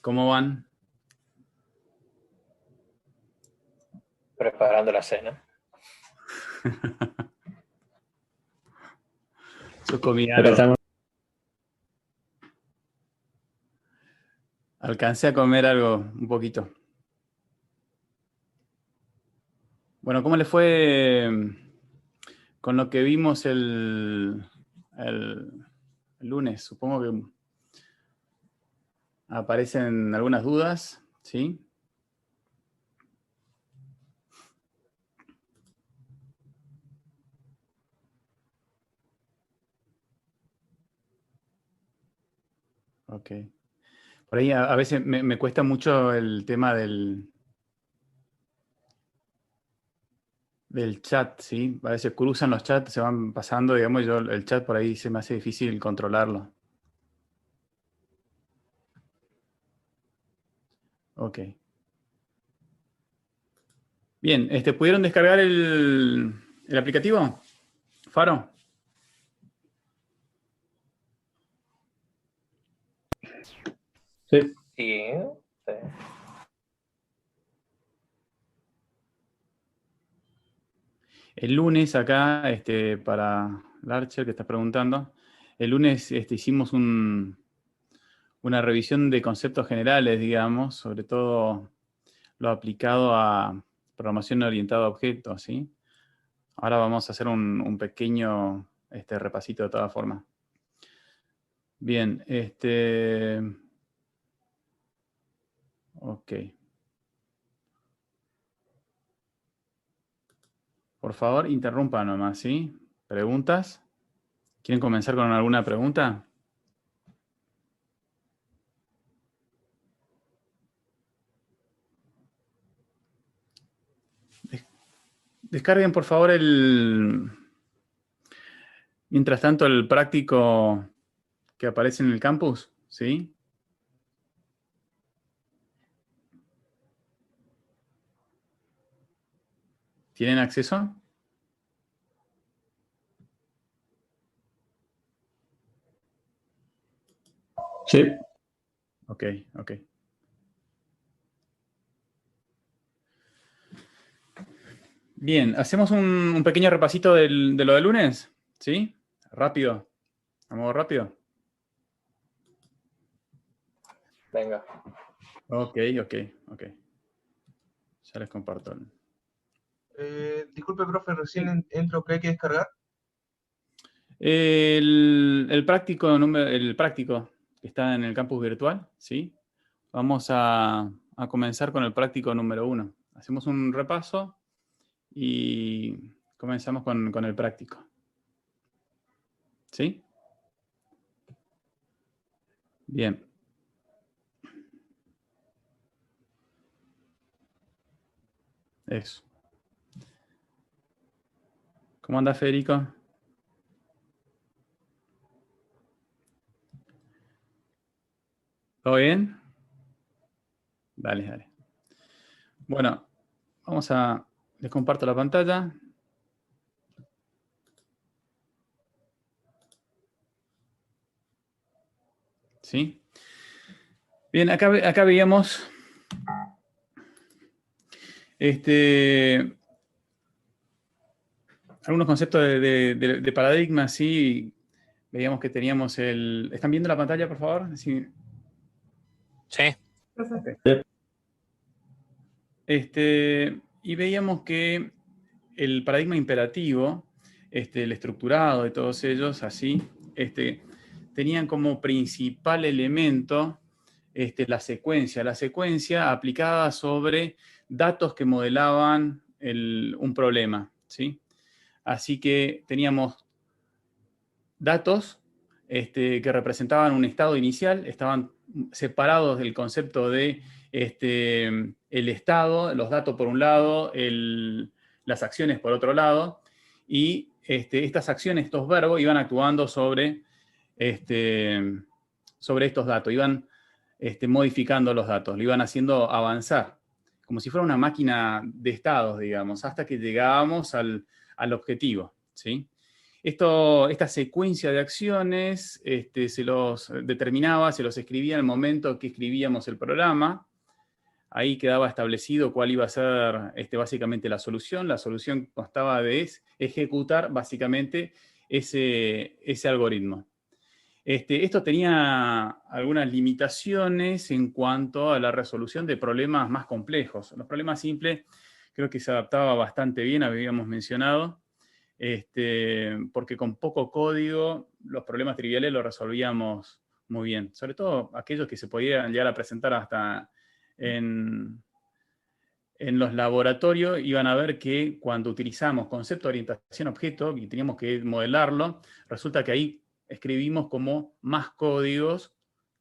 ¿Cómo van? Preparando la cena. Yo comí Acá algo. estamos. Alcancé a comer algo, un poquito. Bueno, ¿cómo le fue con lo que vimos el lunes? Supongo que aparecen algunas dudas, ¿sí? Ok. Por ahí a veces me cuesta mucho el tema del chat, ¿sí? A veces cruzan los chats, se van pasando, digamos, y yo el chat por ahí se me hace difícil controlarlo. Ok. Bien, ¿pudieron descargar el aplicativo? ¿Faro? Sí. Y El lunes acá, para Larcher que estás preguntando, el lunes hicimos una revisión de conceptos generales, digamos, sobre todo lo aplicado a programación orientada a objetos, ¿sí? Ahora vamos a hacer un pequeño repasito de todas formas. Bien, ok. Por favor, interrumpa nomás, ¿sí? ¿Preguntas? ¿Quieren comenzar con alguna pregunta? Descarguen, por favor, mientras tanto, el práctico que aparece en el campus, ¿sí? ¿Tienen acceso? Sí. Ok, ok. Bien, hacemos un pequeño repasito de lo del lunes, ¿sí? Rápido, a modo rápido. venga. Ok. Ya les comparto. Disculpe, profe, recién entro, ¿qué hay que descargar? El práctico que está en el campus virtual, ¿sí? Vamos a comenzar con el práctico número 1. Hacemos un repaso y comenzamos con el práctico. ¿Sí? Bien. Eso. ¿Cómo anda, Federico? ¿Todo bien? Dale. Bueno, les comparto la pantalla. ¿Sí? Bien, acá veíamos algunos conceptos de paradigmas, ¿sí? Veíamos que teníamos ¿Están viendo la pantalla, por favor? Sí. Sí. Okay. Y veíamos que el paradigma imperativo, el estructurado de todos ellos, así, tenían como principal elemento la secuencia aplicada sobre datos que modelaban un problema, ¿sí? Así que teníamos datos que representaban un estado inicial, estaban separados del concepto de el estado, los datos por un lado, las acciones por otro lado, y estas acciones, estos verbos, iban actuando sobre estos datos, iban modificando los datos, lo iban haciendo avanzar, como si fuera una máquina de estados, digamos, hasta que llegábamos al objetivo, ¿sí? Esta secuencia de acciones se los determinaba, se los escribía en el momento que escribíamos el programa. Ahí quedaba establecido cuál iba a ser básicamente la solución. La solución constaba de ejecutar básicamente ese algoritmo. Esto tenía algunas limitaciones en cuanto a la resolución de problemas más complejos. Los problemas simples creo que se adaptaba bastante bien, habíamos mencionado, porque con poco código los problemas triviales los resolvíamos muy bien. Sobre todo aquellos que se podían llegar a presentar hasta en los laboratorios, iban a ver que cuando utilizamos concepto de orientación objeto y teníamos que modelarlo, resulta que ahí escribimos como más códigos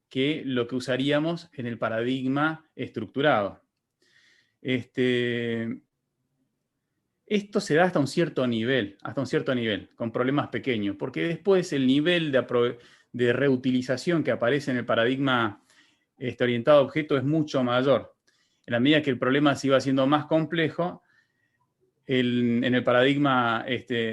que lo que usaríamos en el paradigma estructurado. Esto se da hasta un cierto nivel, con problemas pequeños, porque después el nivel de reutilización que aparece en el paradigma orientado a objeto es mucho mayor. En la medida que el problema se iba haciendo más complejo, en el paradigma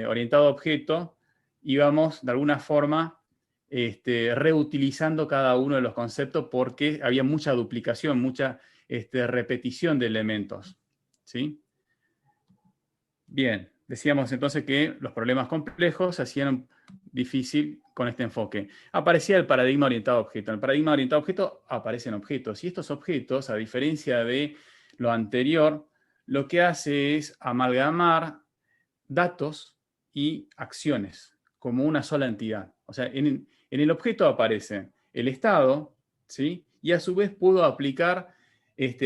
orientado a objeto, íbamos de alguna forma reutilizando cada uno de los conceptos porque había mucha duplicación, mucha repetición de elementos. ¿Sí? Bien, decíamos entonces que los problemas complejos se hacían difícil con este enfoque. Aparecía el paradigma orientado a objeto. En el paradigma orientado a objeto aparecen objetos. Y estos objetos, a diferencia de lo anterior, lo que hace es amalgamar datos y acciones como una sola entidad. O sea, en el objeto aparece el estado, ¿sí? Y a su vez puedo aplicar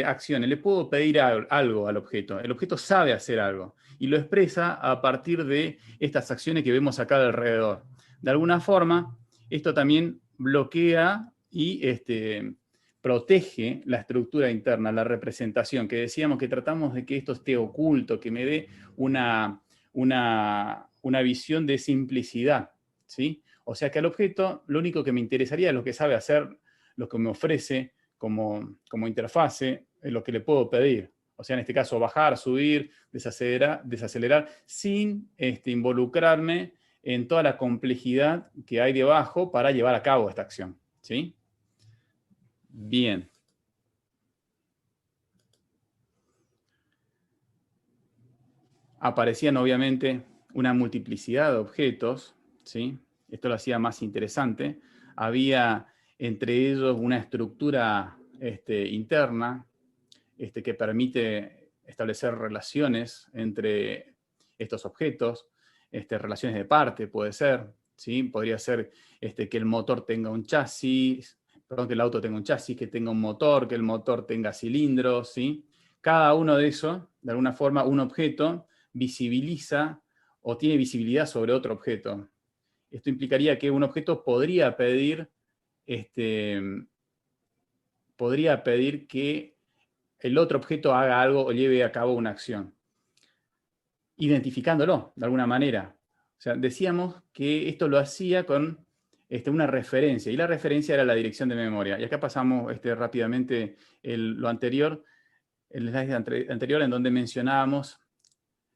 acciones. Le puedo pedir algo al objeto. El objeto sabe hacer algo y lo expresa a partir de estas acciones que vemos acá alrededor. De alguna forma, esto también bloquea y protege la estructura interna, la representación, que decíamos que tratamos de que esto esté oculto, que me dé una visión de simplicidad, ¿sí? O sea que al objeto lo único que me interesaría es lo que sabe hacer, lo que me ofrece como interfase, es lo que le puedo pedir. O sea, en este caso, bajar, subir, desacelerar sin involucrarme en toda la complejidad que hay debajo para llevar a cabo esta acción, ¿sí? Bien. Aparecían obviamente una multiplicidad de objetos, ¿sí? Esto lo hacía más interesante. Había entre ellos una estructura interna que permite establecer relaciones entre estos objetos, relaciones de parte puede ser, ¿sí? Podría ser que el motor tenga un chasis, perdón, que el auto tenga un chasis, que tenga un motor, que el motor tenga cilindros, ¿sí? Cada uno de esos, de alguna forma, un objeto visibiliza o tiene visibilidad sobre otro objeto. Esto implicaría que un objeto podría pedir que el otro objeto haga algo o lleve a cabo una acción, identificándolo de alguna manera. O sea, decíamos que esto lo hacía con una referencia, y la referencia era la dirección de memoria. Y acá pasamos rápidamente lo anterior, el slide anterior, en donde mencionábamos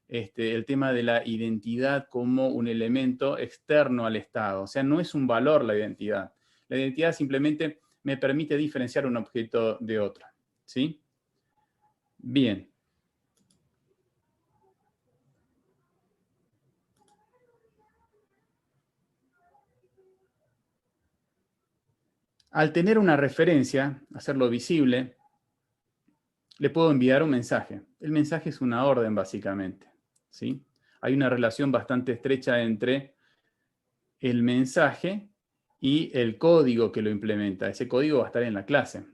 el tema de la identidad como un elemento externo al estado. O sea, no es un valor la identidad. La identidad simplemente me permite diferenciar un objeto de otro. ¿Sí? Bien. Al tener una referencia, hacerlo visible, le puedo enviar un mensaje. El mensaje es una orden, básicamente, ¿sí? Hay una relación bastante estrecha entre el mensaje y el código que lo implementa. Ese código va a estar en la clase.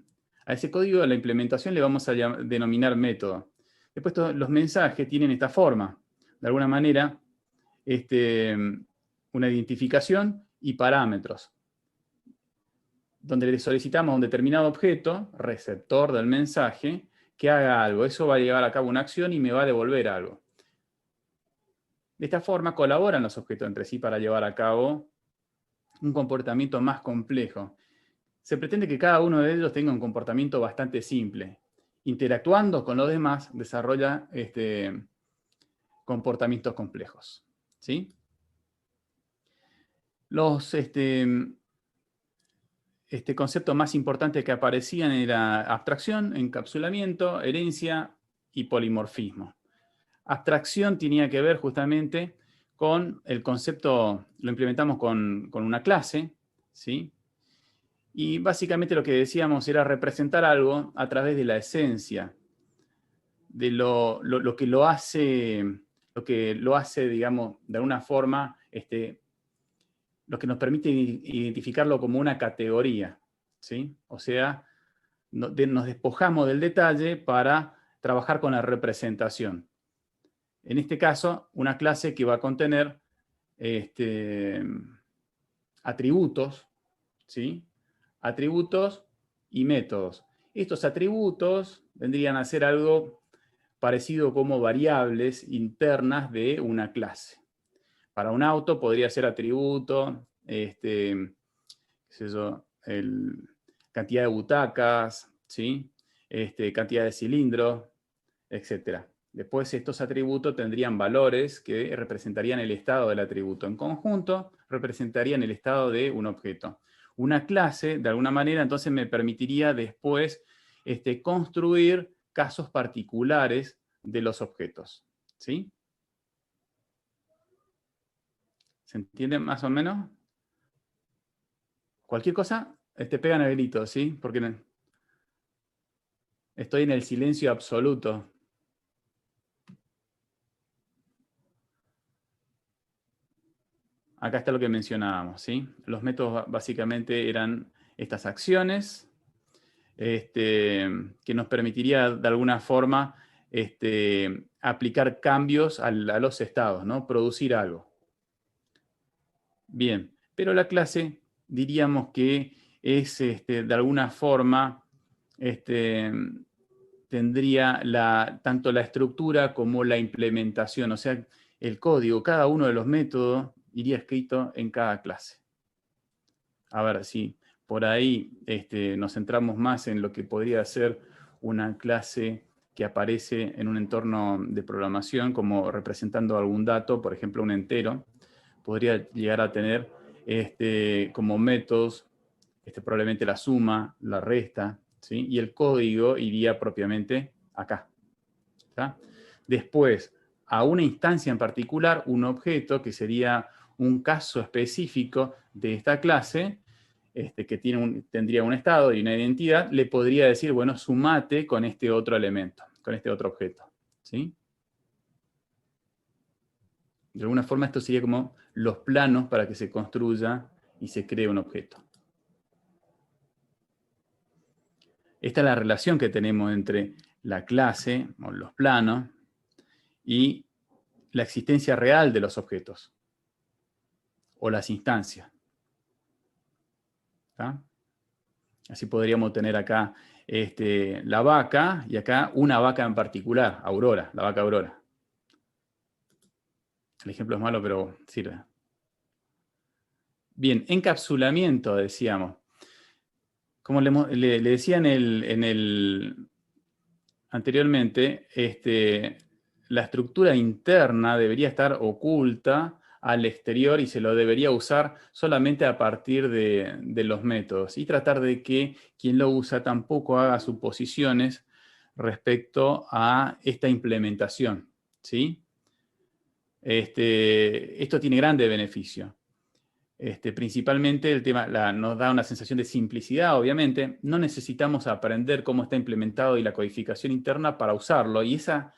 A ese código de la implementación le vamos a denominar método. Después los mensajes tienen esta forma. De alguna manera, una identificación y parámetros, donde le solicitamos a un determinado objeto, receptor del mensaje, que haga algo. Eso va a llevar a cabo una acción y me va a devolver algo. De esta forma colaboran los objetos entre sí para llevar a cabo un comportamiento más complejo. Se pretende que cada uno de ellos tenga un comportamiento bastante simple. Interactuando con los demás, desarrolla comportamientos complejos. ¿Sí? Los conceptos más importantes que aparecían era abstracción, encapsulamiento, herencia y polimorfismo. Abstracción tenía que ver justamente con el concepto, lo implementamos con una clase, ¿sí? Y básicamente lo que decíamos era representar algo a través de la esencia, de lo que lo hace, digamos, de alguna forma, lo que nos permite identificarlo como una categoría, ¿sí? O sea, nos despojamos del detalle para trabajar con la representación. En este caso, una clase que va a contener atributos, ¿sí? Atributos y métodos. Estos atributos vendrían a ser algo parecido como variables internas de una clase. Para un auto podría ser atributo, qué sé yo, cantidad de butacas, ¿sí? Cantidad de cilindros, etc. Después estos atributos tendrían valores que representarían el estado del atributo. En conjunto, representarían el estado de un objeto. Una clase, de alguna manera, entonces me permitiría después construir casos particulares de los objetos. ¿Sí? ¿Se entiende más o menos? Cualquier cosa, pegan el grito, ¿sí? Porque estoy en el silencio absoluto. Acá está lo que mencionábamos, ¿sí? Los métodos básicamente eran estas acciones que nos permitiría de alguna forma aplicar cambios a los estados, ¿no? Producir algo. Bien, pero la clase diríamos que es de alguna forma tendría tanto la estructura como la implementación, o sea, el código, cada uno de los métodos iría escrito en cada clase. A ver si por ahí nos centramos más en lo que podría ser una clase que aparece en un entorno de programación como representando algún dato, por ejemplo un entero, podría llegar a tener como métodos probablemente la suma, la resta, ¿sí? Y el código iría propiamente acá. ¿Tá? Después, a una instancia en particular, un objeto que sería un caso específico de esta clase, que tendría un estado y una identidad, le podría decir, bueno, sumate con este otro elemento, con este otro objeto. ¿Sí? De alguna forma esto sería como los planos para que se construya y se cree un objeto. Esta es la relación que tenemos entre la clase, o los planos, y la existencia real de los objetos, o las instancias. ¿Tá? Así podríamos tener acá la vaca, y acá una vaca en particular, Aurora, la vaca Aurora. El ejemplo es malo, pero sirve. Bien, encapsulamiento, decíamos. Como le decía anteriormente, la estructura interna debería estar oculta al exterior y se lo debería usar solamente a partir de los métodos y tratar de que quien lo usa tampoco haga suposiciones respecto a esta implementación, ¿sí? Esto tiene grande beneficio. Principalmente el tema nos da una sensación de simplicidad, obviamente. No necesitamos aprender cómo está implementado y la codificación interna para usarlo. Y esa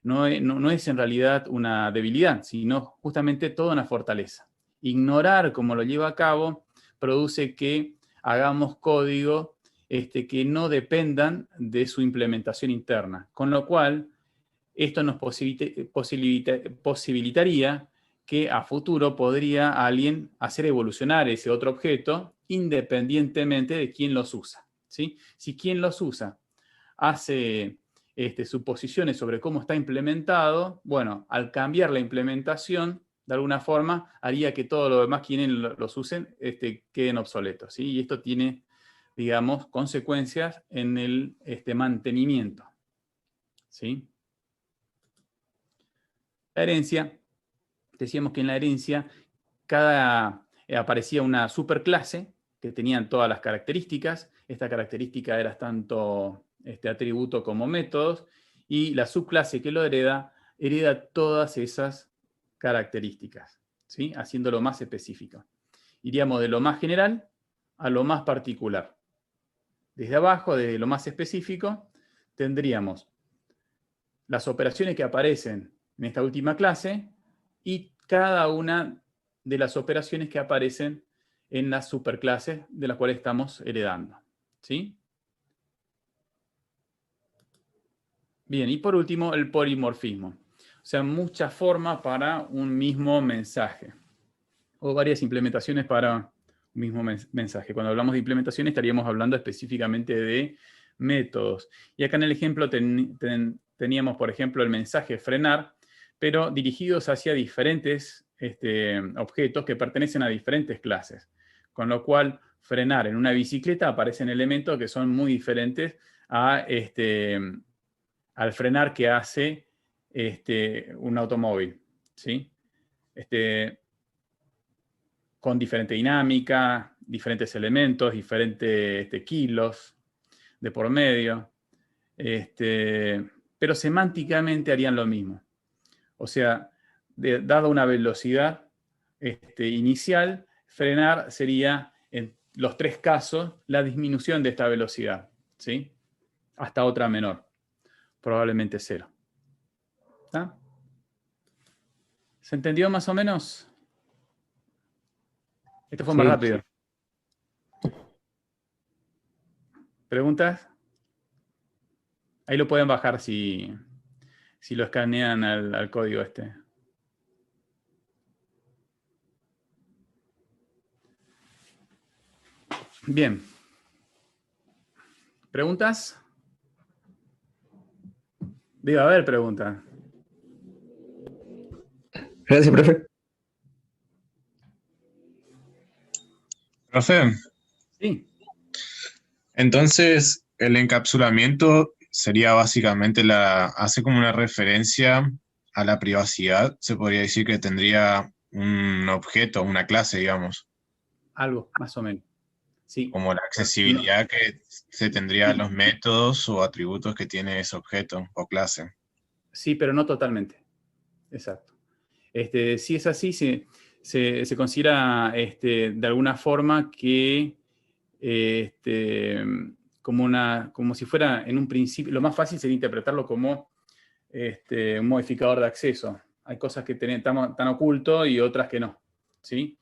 no es en realidad una debilidad, sino justamente toda una fortaleza. Ignorar cómo lo lleva a cabo produce que hagamos código que no dependan de su implementación interna. Con lo cual, esto nos posibilitaría que a futuro podría alguien hacer evolucionar ese otro objeto independientemente de quién los usa, ¿sí? Si quien los usa hace suposiciones sobre cómo está implementado, bueno, al cambiar la implementación, de alguna forma, haría que todo lo demás, quienes los usen, queden obsoletos, ¿sí? Y esto tiene, digamos, consecuencias en el mantenimiento, ¿sí? La herencia, decíamos que en la herencia aparecía una superclase que tenían todas las características. Esta característica era tanto atributo como métodos, y la subclase que lo hereda todas esas características, ¿sí? Haciéndolo más específico. Iríamos de lo más general a lo más particular. Desde abajo, desde lo más específico, tendríamos las operaciones que aparecen en esta última clase y cada una de las operaciones que aparecen en las superclases de las cuales estamos heredando, ¿sí? Bien, y por último, el polimorfismo. O sea, muchas formas para un mismo mensaje, o varias implementaciones para un mismo mensaje. Cuando hablamos de implementación estaríamos hablando específicamente de métodos. Y acá en el ejemplo teníamos, por ejemplo, el mensaje frenar, pero dirigidos hacia diferentes objetos que pertenecen a diferentes clases. Con lo cual, frenar en una bicicleta aparecen elementos que son muy diferentes al frenar que hace un automóvil, ¿sí? Con diferente dinámica, diferentes elementos, diferentes kilos de por medio, pero semánticamente harían lo mismo. O sea, dada una velocidad inicial, frenar sería, en los tres casos, la disminución de esta velocidad, ¿sí? Hasta otra menor, probablemente 0. ¿Está? ¿Se entendió más o menos? Esto fue más rápido. ¿Preguntas? Ahí lo pueden bajar si lo escanean al código este. Bien. ¿Preguntas? Debe haber preguntas. Gracias, profe. Profe, Sí. entonces el encapsulamiento sería básicamente hace como una referencia a la privacidad. Se podría decir que tendría un objeto, una clase, digamos, Algo, más o menos. Sí. como la accesibilidad que se tendría a los métodos o atributos que tiene ese objeto o clase. Sí, pero no totalmente. Exacto. Si es así, se considera de alguna forma que como si fuera en un principio, lo más fácil sería interpretarlo como un modificador de acceso. Hay cosas que están ocultos y otras que no, ¿sí?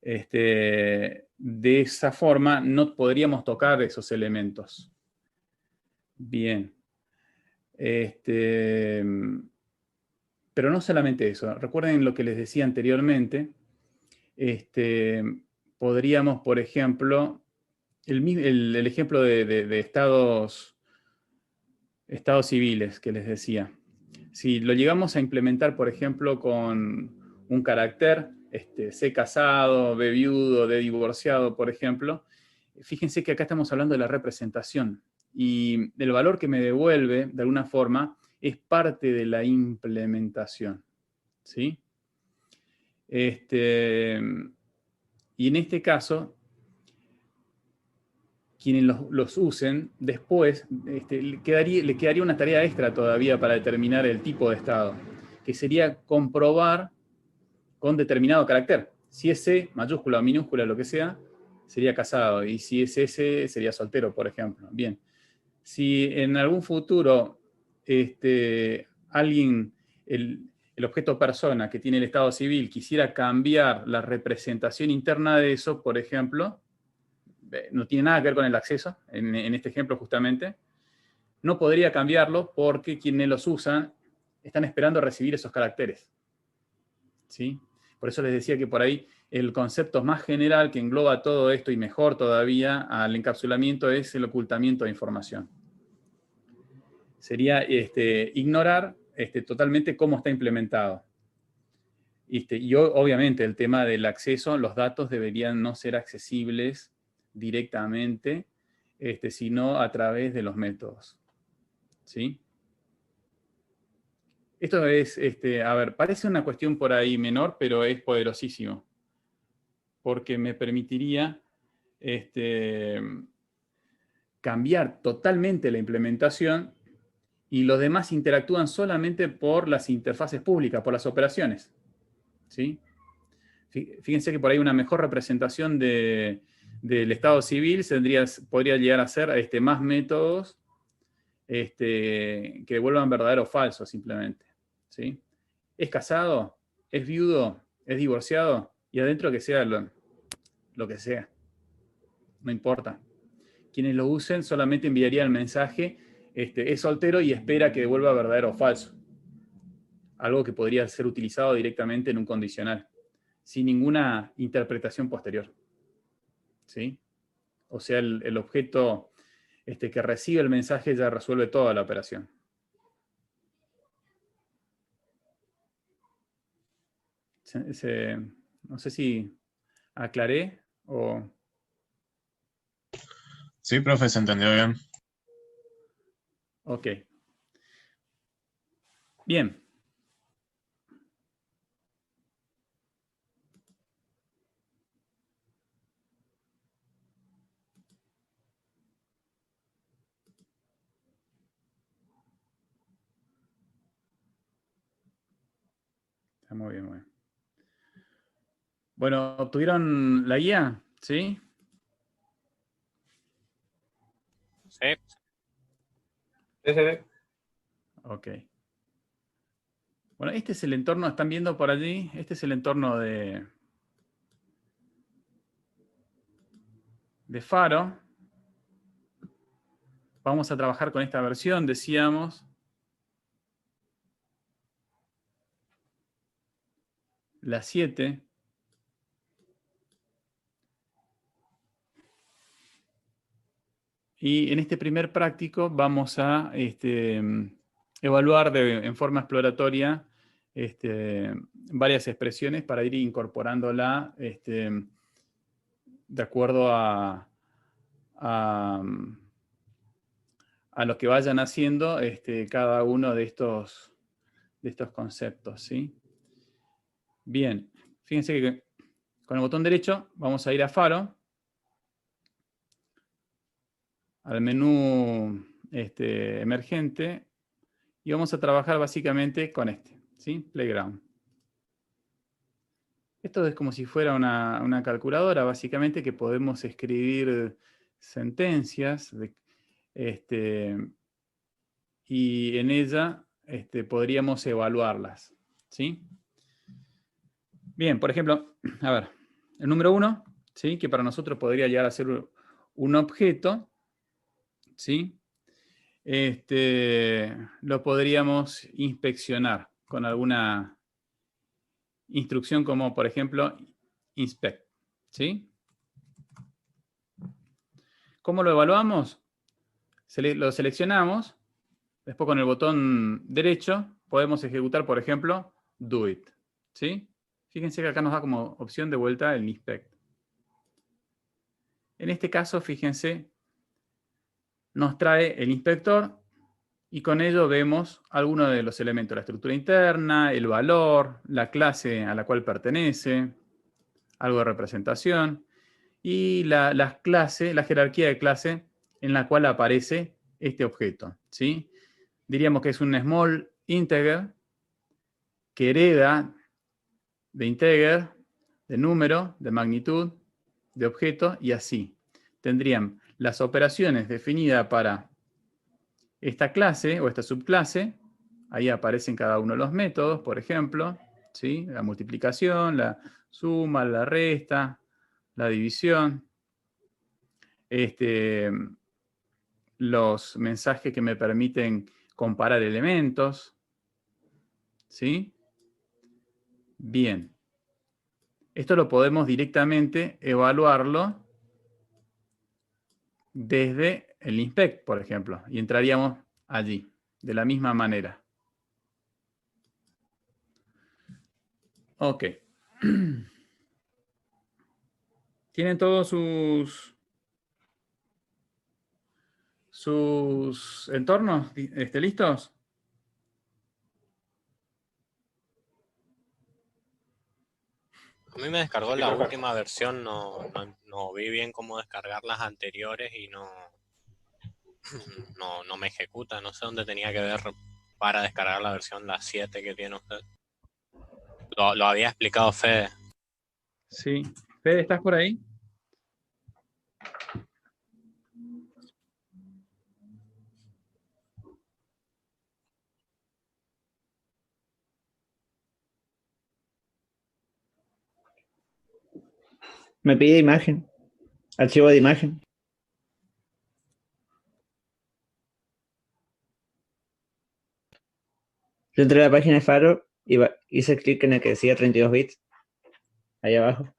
De esa forma no podríamos tocar esos elementos. Bien. Pero no solamente eso. Recuerden lo que les decía anteriormente. Podríamos, por ejemplo, el ejemplo de estados civiles que les decía. Si lo llegamos a implementar, por ejemplo, con un carácter, C casado, B viudo, D divorciado, por ejemplo, fíjense que acá estamos hablando de la representación. Y el valor que me devuelve, de alguna forma, es parte de la implementación, ¿sí? Y en este caso, quienes los usen, después le quedaría una tarea extra todavía para determinar el tipo de estado, que sería comprobar con determinado carácter. Si es C, mayúscula o minúscula, lo que sea, sería casado. Y si es S, sería soltero, por ejemplo. Bien. Si en algún futuro alguien, el objeto persona que tiene el estado civil, quisiera cambiar la representación interna de eso, por ejemplo, no tiene nada que ver con el acceso, en este ejemplo justamente, no podría cambiarlo porque quienes los usan están esperando recibir esos caracteres, ¿sí? Por eso les decía que por ahí el concepto más general que engloba todo esto y mejor todavía al encapsulamiento es el ocultamiento de información. Sería ignorar totalmente cómo está implementado. Y obviamente el tema del acceso, los datos deberían no ser accesibles directamente, sino a través de los métodos, ¿sí? Esto es, a ver, parece una cuestión por ahí menor, pero es poderosísimo. porque me permitiría cambiar totalmente la implementación y los demás interactúan solamente por las interfaces públicas, por las operaciones. ¿Sí? Fíjense que por ahí una mejor representación del estado civil podría llegar a ser más métodos que devuelvan verdadero o falso simplemente. ¿Sí? ¿Es casado? ¿Es viudo? ¿Es divorciado? Y adentro que sea lo que sea. No importa. Quienes lo usen solamente enviarían el mensaje, es soltero y espera que devuelva verdadero o falso. Algo que podría ser utilizado directamente en un condicional, sin ninguna interpretación posterior. ¿Sí? O sea, el objeto que recibe el mensaje ya resuelve toda la operación. No sé si aclaré o... Sí, profe, se entendió bien. Ok. Bien. Está muy bien, muy bien. Bueno, ¿obtuvieron la guía? ¿Sí? Sí. Sí, sí, sí. Ok. Bueno, este es el entorno, ¿están viendo por allí? Este es el entorno de Faro. Vamos a trabajar con esta versión, decíamos. La 7. Y en este primer práctico vamos a evaluar en forma exploratoria varias expresiones para ir incorporándola de acuerdo a lo que vayan haciendo cada uno de estos conceptos, ¿sí? Bien, fíjense que con el botón derecho vamos a ir a Faro, al menú emergente, y vamos a trabajar básicamente con ¿sí? Playground. Esto es como si fuera una calculadora, básicamente, que podemos escribir sentencias y en ella podríamos evaluarlas, ¿sí? Bien, por ejemplo, a ver, el número 1, ¿sí? Que para nosotros podría llegar a ser un objeto, ¿sí? Lo podríamos inspeccionar con alguna instrucción como, por ejemplo, inspect, ¿sí? ¿Cómo lo evaluamos? Lo seleccionamos, después con el botón derecho podemos ejecutar, por ejemplo, do it, ¿sí? Fíjense que acá nos da como opción de vuelta el inspect. En este caso, fíjense, nos trae el inspector y con ello vemos algunos de los elementos, la estructura interna, el valor, la clase a la cual pertenece, algo de representación y la jerarquía de clase en la cual aparece este objeto, ¿sí? Diríamos que es un small integer que hereda de integer, de número, de magnitud, de objeto y así. Tendrían las operaciones definidas para esta clase o esta subclase. Ahí aparecen cada uno de los métodos, por ejemplo, ¿sí? La multiplicación, la suma, la resta, la división. Los mensajes que me permiten comparar elementos. ¿Sí? Bien. Esto lo podemos directamente evaluarlo desde el inspect, por ejemplo, y entraríamos allí, de la misma manera. Ok. ¿Tienen todos sus entornos listos? A mí me descargó Sí, la perfecto. última versión, no vi bien cómo descargar las anteriores y no me ejecuta. No sé dónde tenía que ver para descargar la versión, la 7 que tiene usted. Lo había explicado Fede. Sí. Fede, ¿estás por ahí? Me pide imagen, archivo de imagen. Yo entré a la página de Faro y hice clic en el que decía 32 bits, ahí abajo.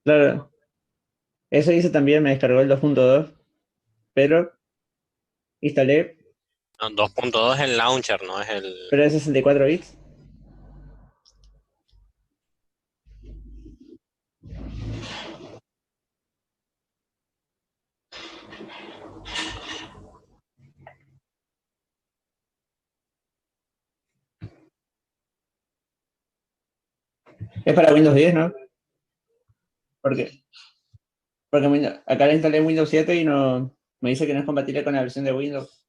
Claro, eso hice también, me descargó el 2.2, pero instalé, No, 2.2 es el launcher, no es el... pero es 64 bits. Es para Windows 10, ¿no? ¿Por qué? Porque acá le instalé Windows 7 y no me dice que no es compatible con la versión de Windows.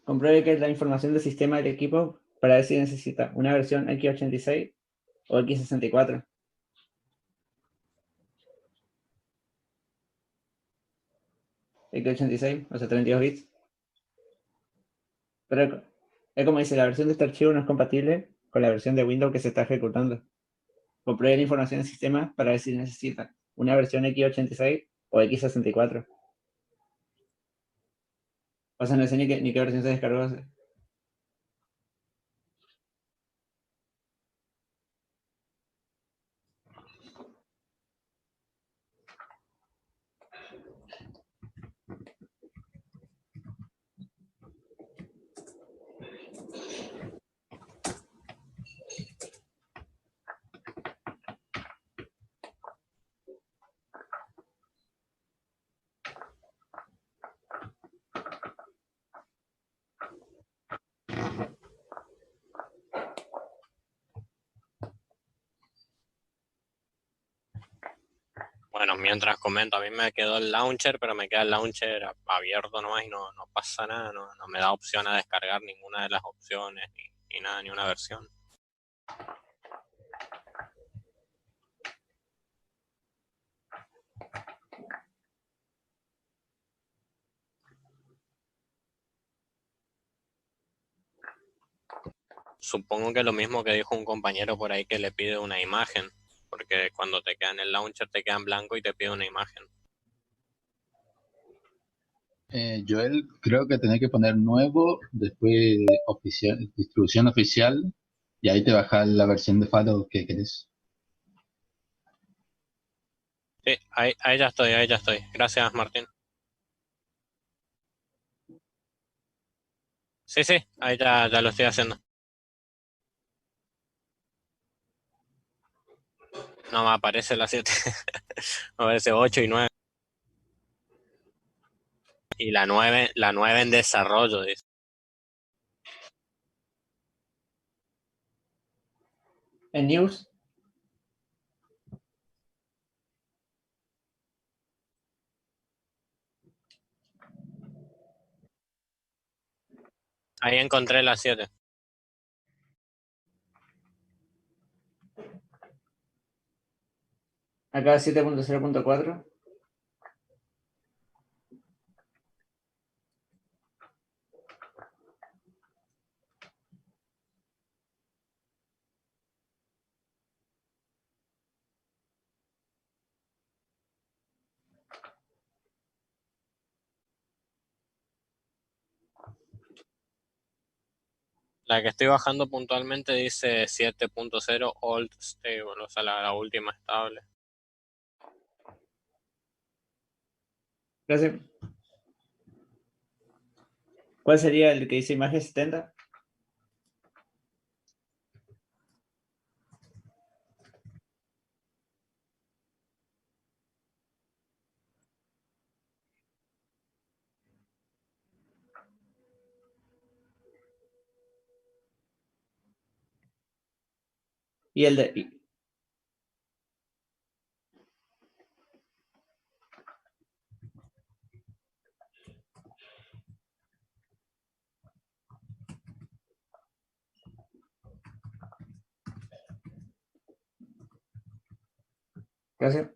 Compruebe que es la información del sistema del equipo para ver si necesita una versión x86 o x64. X86, o sea, 32 bits. Pero es como dice, la versión de este archivo no es compatible con la versión de Windows que se está ejecutando. Compruebe la información del sistema para ver si necesita una versión x86 o x64. O sea, no sé ni qué versión se descargó. Bueno, mientras comento, a mí me quedó el launcher, pero me queda el launcher abierto nomás y no pasa nada, no me da opción a descargar ninguna de las opciones, ni nada, ni una versión. Supongo que lo mismo que dijo un compañero por ahí que le pide una imagen, porque cuando te queda en el launcher te queda en blanco y te pide una imagen. Joel, creo que tenés que poner nuevo, después oficial, distribución oficial, y ahí te baja la versión de Faro que querés. Sí, ahí ya estoy, ahí ya estoy. Gracias, Martín. Sí, ahí ya lo estoy haciendo. No me aparece la 7, me aparece 8 y 9. Y la nueve en desarrollo, dice. En News, Ahí encontré la 7. acá 7.0.4. La que estoy bajando puntualmente dice 7.0 Old Stable, o sea, la última estable. Gracias. ¿Cuál sería el que dice imagen 70? Y el de... Gracias.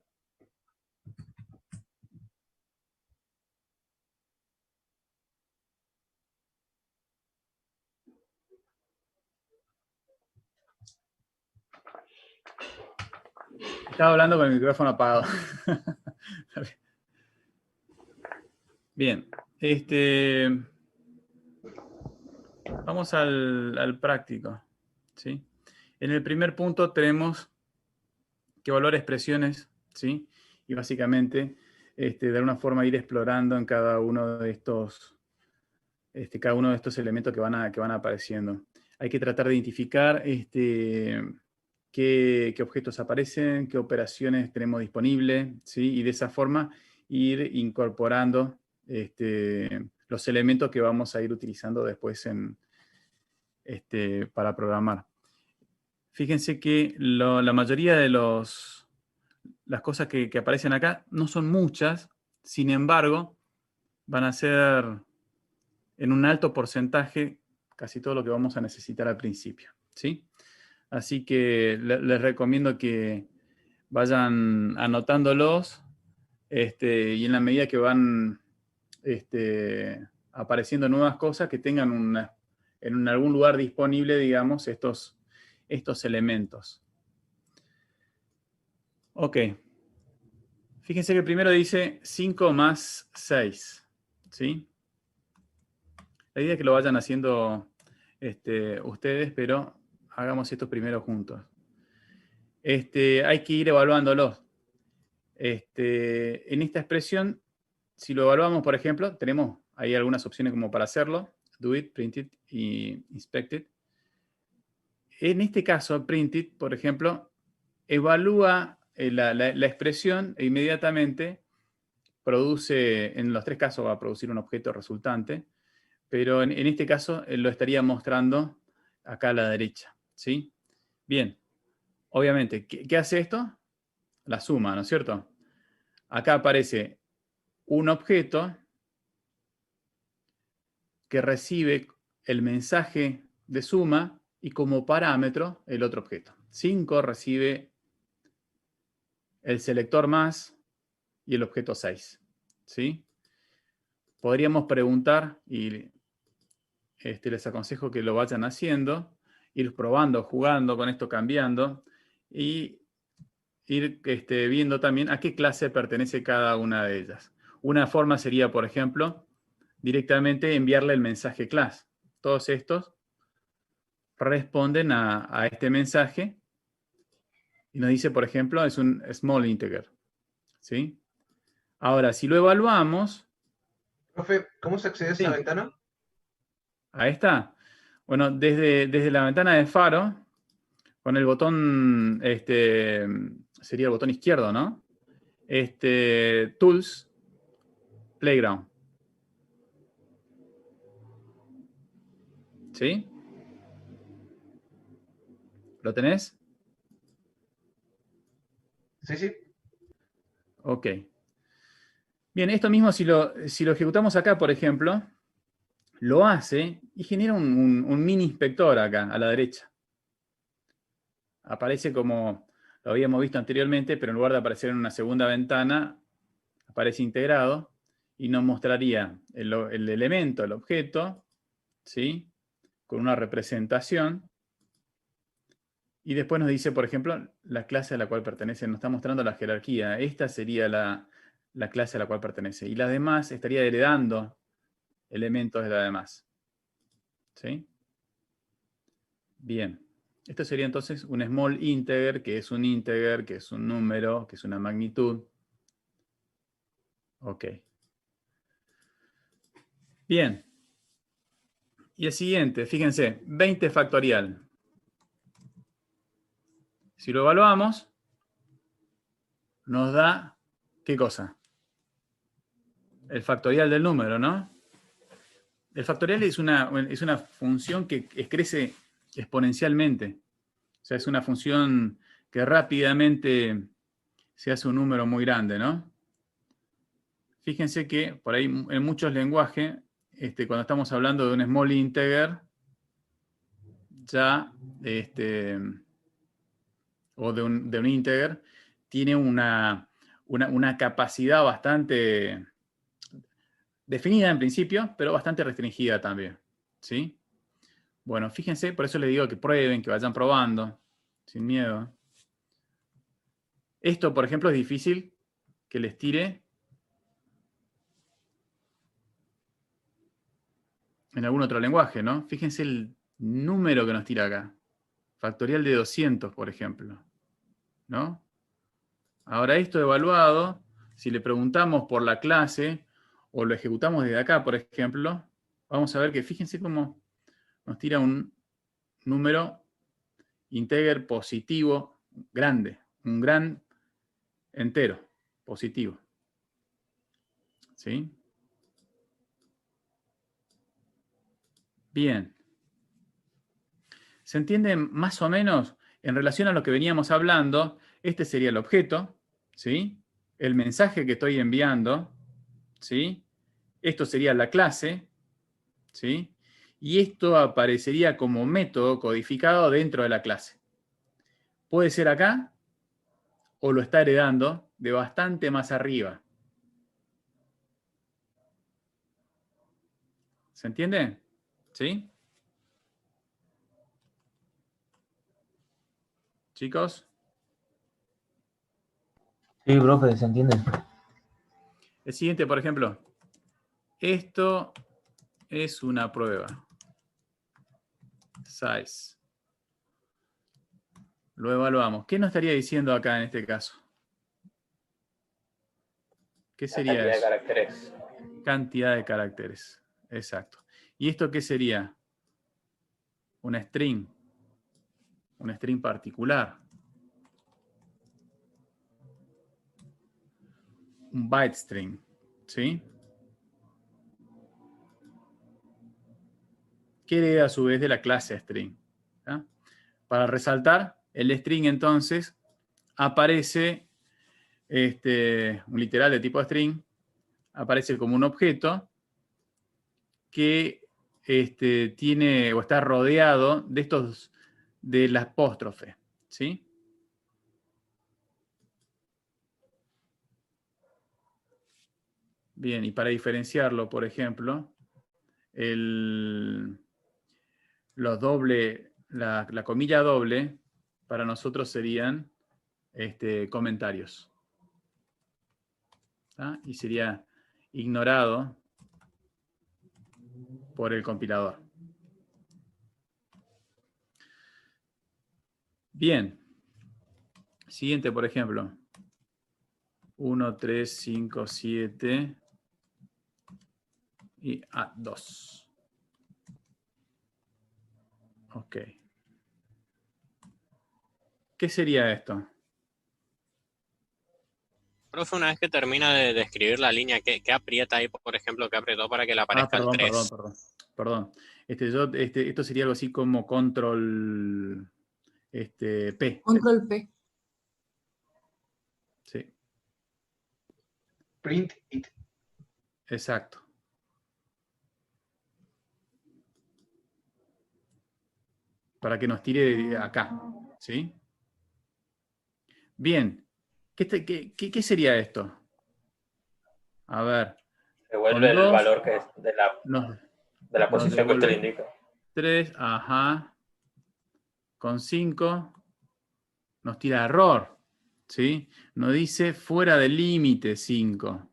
Estaba hablando con el micrófono apagado. Bien. Vamos al práctico. ¿Sí? En el primer punto tenemos que evaluar expresiones, ¿sí? Y básicamente, de alguna forma, ir explorando en cada uno de estos elementos que van apareciendo. Hay que tratar de identificar qué objetos aparecen, qué operaciones tenemos disponibles, ¿sí? Y de esa forma ir incorporando los elementos que vamos a ir utilizando después para programar. Fíjense que la mayoría de las cosas que aparecen acá no son muchas, sin embargo, van a ser en un alto porcentaje casi todo lo que vamos a necesitar al principio, ¿sí? Así que les recomiendo que vayan anotándolos y en la medida que van apareciendo nuevas cosas, que tengan en algún lugar disponible, digamos, estos elementos. Ok. Fíjense que el primero dice 5 más 6, ¿sí? La idea es que lo vayan haciendo ustedes, pero hagamos esto primero juntos. Hay que ir evaluándolos. En esta expresión, si lo evaluamos, por ejemplo, tenemos ahí algunas opciones como para hacerlo. Do it, print it y inspect it. En este caso, print it, por ejemplo, evalúa la expresión e inmediatamente produce, en los tres casos va a producir un objeto resultante, pero en este caso lo estaría mostrando acá a la derecha, ¿sí? Bien, obviamente, ¿qué hace esto? La suma, ¿no es cierto? Acá aparece un objeto que recibe el mensaje de suma y como parámetro el otro objeto. 5 recibe el selector más y el objeto 6, ¿sí? Podríamos preguntar, y les aconsejo que lo vayan haciendo, ir probando, jugando con esto, cambiando, y ir viendo también a qué clase pertenece cada una de ellas. Una forma sería, por ejemplo, directamente enviarle el mensaje class. Todos estos responden a este mensaje y nos dice, por ejemplo, es un small integer, ¿sí? Ahora, si lo evaluamos... Profe, ¿cómo se accede a esa ventana? Ahí está. Bueno, desde la ventana de Faro, con el botón, sería el botón izquierdo, ¿no? Tools, Playground. ¿Sí? ¿Lo tenés? Sí, sí. Ok. Bien, esto mismo si lo ejecutamos acá, por ejemplo, lo hace y genera un mini inspector acá, a la derecha. Aparece como lo habíamos visto anteriormente, pero en lugar de aparecer en una segunda ventana, aparece integrado y nos mostraría el elemento, el objeto, ¿sí? Con una representación. Y después nos dice, por ejemplo, la clase a la cual pertenece. Nos está mostrando la jerarquía. Esta sería la clase a la cual pertenece. Y la demás estaría heredando elementos de la demás. ¿Sí? Bien. Esto sería entonces un small integer, que es un integer, que es un número, que es una magnitud. Ok. Bien. Y el siguiente, fíjense, 20 factorial. Si lo evaluamos, nos da, ¿qué cosa? El factorial del número, ¿no? El factorial es una función que crece exponencialmente. O sea, es una función que rápidamente se hace un número muy grande, ¿no? Fíjense que por ahí en muchos lenguajes, cuando estamos hablando de un small integer, ya, o de un integer, tiene una capacidad bastante definida en principio, pero bastante restringida también, ¿sí? Bueno, fíjense, por eso les digo que prueben, que vayan probando, sin miedo. Esto, por ejemplo, es difícil que les tire en algún otro lenguaje, ¿no? Fíjense el número que nos tira acá. Factorial de 200, por ejemplo, ¿no? Ahora esto evaluado, si le preguntamos por la clase o lo ejecutamos desde acá, por ejemplo, vamos a ver que fíjense cómo nos tira un número integer positivo grande, un gran entero positivo. ¿Sí? Bien. ¿Se entiende más o menos en relación a lo que veníamos hablando? Este sería el objeto, ¿sí? El mensaje que estoy enviando, ¿sí? Esto sería la clase, ¿sí? Y esto aparecería como método codificado dentro de la clase. Puede ser acá o lo está heredando de bastante más arriba. ¿Se entiende? ¿Sí? ¿Chicos? Sí, profe, se entiende. El siguiente, por ejemplo. Esto es una prueba. Size. Lo evaluamos. ¿Qué nos estaría diciendo acá en este caso? ¿Qué sería eso? Cantidad de caracteres. Cantidad de caracteres. Exacto. ¿Y esto qué sería? Una string. Una string particular. Un byte string. ¿Sí? Que hereda a su vez de la clase string. ¿Ah? Para resaltar, el string entonces aparece, un literal de tipo string, aparece como un objeto que tiene o está rodeado de estos, de la apóstrofe, ¿sí? Bien, y para diferenciarlo, por ejemplo, los doble, la comilla doble, para nosotros serían comentarios. ¿Ah? Y sería ignorado por el compilador. Bien. Siguiente, por ejemplo. 1, 3, 5, 7 y 2. Ok. ¿Qué sería esto? Profe, una vez que termina de escribir la línea, ¿qué aprieta ahí, por ejemplo, que apretó para que le aparezca el 3? Perdón. Esto sería algo así como control P. Control P. Sí, Print it. exacto. Para que nos tire acá. ¿Sí? Bien. ¿Qué sería esto? A ver. Devuelve el valor que es de la posición que usted le indica. 3, ajá. Con 5 nos tira error. ¿Sí? Nos dice fuera del límite 5.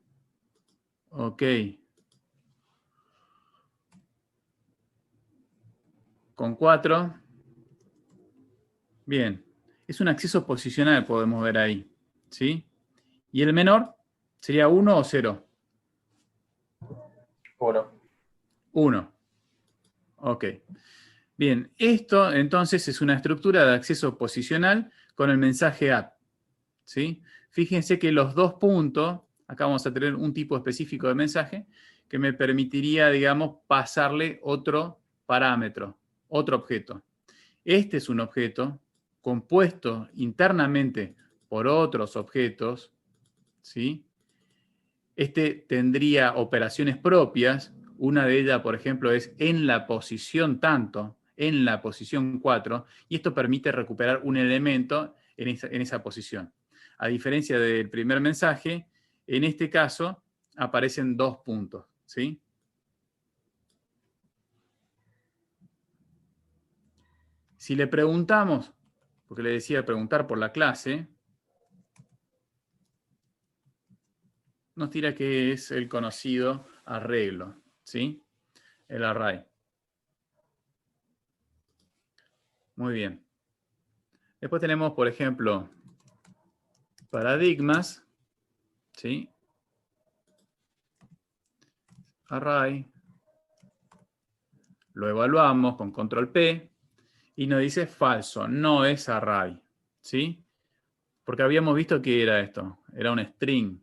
Ok. Con 4 Bien. Es un acceso posicional, podemos ver ahí. ¿Sí? ¿Y el menor sería 1 o 0? 1. 1. Ok. Bien, esto entonces es una estructura de acceso posicional con el mensaje add. ¿Sí? Fíjense que los dos puntos, acá vamos a tener un tipo específico de mensaje que me permitiría, digamos, pasarle otro parámetro, otro objeto. Este es un objeto compuesto internamente por otros objetos, ¿sí? Este tendría operaciones propias. Una de ellas, por ejemplo, es en la posición tanto, en la posición 4, y esto permite recuperar un elemento en esa posición. A diferencia del primer mensaje, en este caso aparecen 2 puntos, ¿sí? Si le preguntamos, porque le decía preguntar por la clase, nos tira que es el conocido arreglo, ¿sí? El array. Muy bien. Después tenemos, por ejemplo, paradigmas, ¿sí? Array. Lo evaluamos con control P y nos dice falso, no es array, ¿sí? Porque habíamos visto que era esto, era un string,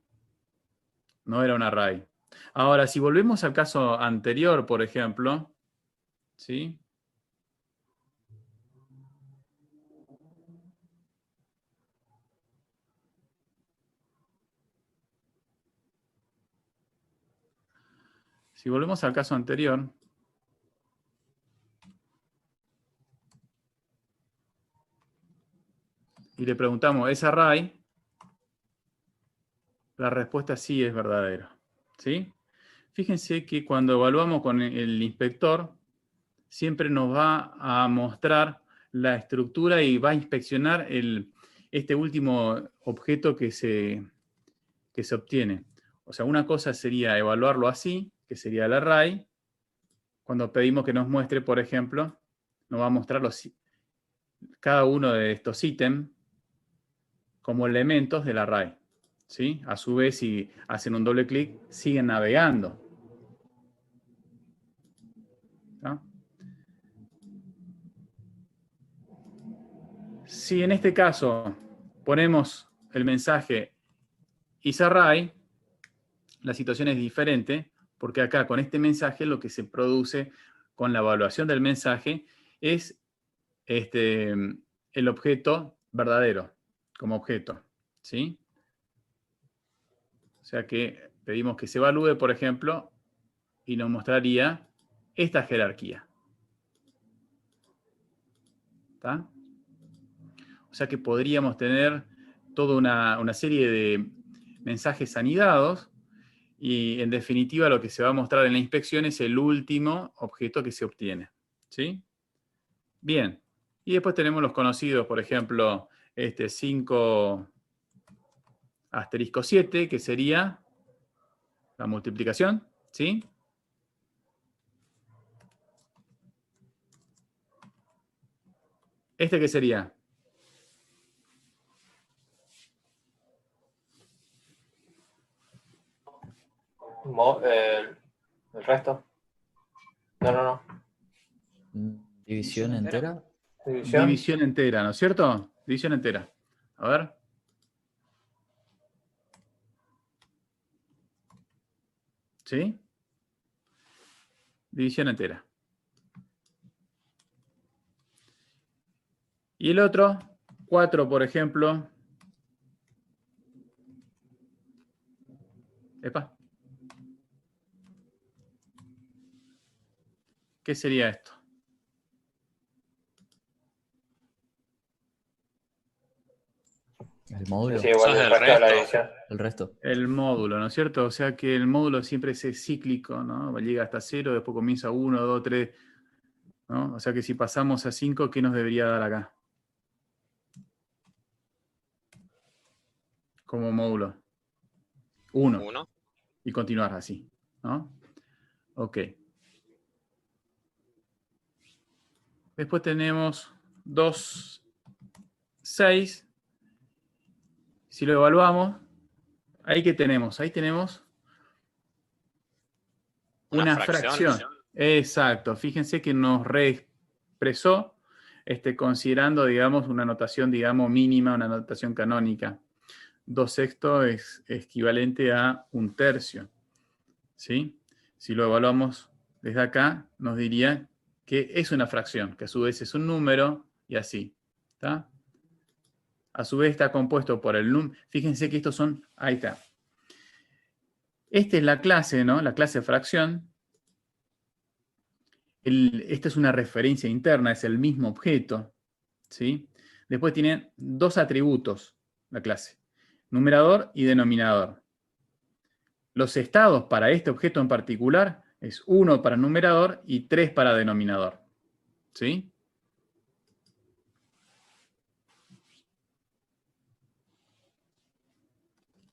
no era un array. Ahora, si volvemos al caso anterior, por ejemplo, ¿sí? Si volvemos al caso anterior, y le preguntamos, ¿es array? La respuesta sí es verdadera, ¿sí? Fíjense que cuando evaluamos con el inspector, siempre nos va a mostrar la estructura y va a inspeccionar este último objeto que se obtiene. O sea, una cosa sería evaluarlo así, que sería el array. Cuando pedimos que nos muestre, por ejemplo, nos va a mostrar cada uno de estos ítems como elementos del array, ¿sí? A su vez, si hacen un doble clic, siguen navegando, ¿no? Si en este caso ponemos el mensaje isArray, la situación es diferente, porque acá con este mensaje lo que se produce con la evaluación del mensaje es el objeto verdadero como objeto, ¿sí? O sea que pedimos que se evalúe, por ejemplo, y nos mostraría esta jerarquía. ¿Está? O sea que podríamos tener toda una serie de mensajes anidados y en definitiva lo que se va a mostrar en la inspección es el último objeto que se obtiene, ¿sí? Bien. Y después tenemos los conocidos, por ejemplo, 5 asterisco 7, que sería la multiplicación, ¿sí? ¿Este qué sería? El resto. No. División entera. División entera, ¿no es cierto? División entera. A ver. ¿Sí? División entera. Y el otro, 4, por ejemplo. Epa. ¿Qué sería esto? El módulo. Sí, igual el resto de la división. El resto. El módulo, ¿no es cierto? O sea que el módulo siempre es cíclico, ¿no? Llega hasta 0, después comienza 1, 2, 3, ¿no? O sea que si pasamos a 5, ¿qué nos debería dar acá? Como módulo. 1. Y continuar así, ¿no? Ok. Después tenemos 2 6, si lo evaluamos, ¿ahí qué tenemos? Ahí tenemos una fracción. Exacto. Fíjense que nos reexpresó considerando, digamos, una notación, digamos, mínima, una notación canónica. 2/6 es equivalente a 1/3. ¿Sí? Si lo evaluamos desde acá, nos diría que es una fracción, que a su vez es un número, y así. ¿Está? A su vez está compuesto por el número. Fíjense que estos son... Ahí está. Esta es la clase, ¿no? La clase fracción. Esta es una referencia interna, es el mismo objeto. ¿Sí? Después tiene dos atributos, la clase. Numerador y denominador. Los estados para este objeto en particular es 1 para numerador y 3 para denominador. ¿Sí?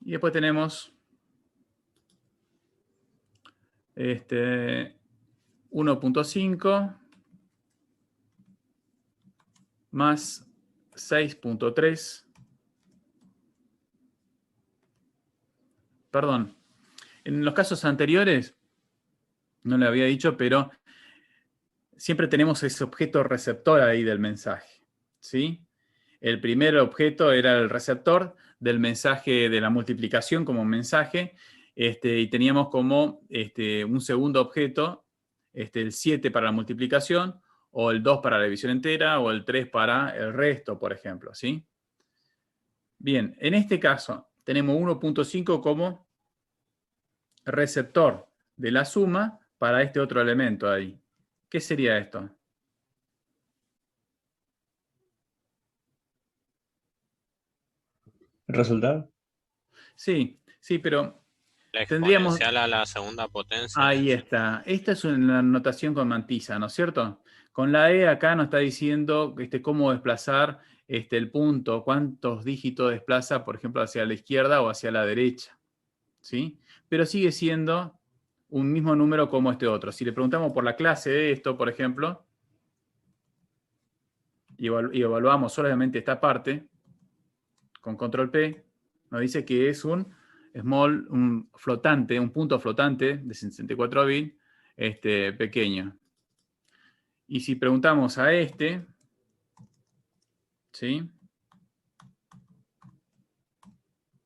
Y después tenemos 1.5 más 6.3. Perdón. En los casos anteriores, no le había dicho, pero siempre tenemos ese objeto receptor ahí del mensaje. ¿Sí? El primer objeto era el receptor del mensaje de la multiplicación como mensaje, y teníamos como un segundo objeto, el 7 para la multiplicación, o el 2 para la división entera, o el 3 para el resto, por ejemplo. ¿Sí? Bien, en este caso tenemos 1.5 como receptor de la suma para este otro elemento ahí. ¿Qué sería esto? ¿El resultado? Sí, pero La tendríamos... exponencial a la segunda potencia. Ahí está. Esta es una notación con mantisa, ¿no es cierto? Con la E acá nos está diciendo cómo desplazar el punto, cuántos dígitos desplaza, por ejemplo, hacia la izquierda o hacia la derecha. ¿Sí? Pero sigue siendo un mismo número como este otro. Si le preguntamos por la clase de esto, por ejemplo, y evaluamos solamente esta parte, con control P, nos dice que es un flotante, un punto flotante de 64 bits pequeño. Y si preguntamos a ¿sí?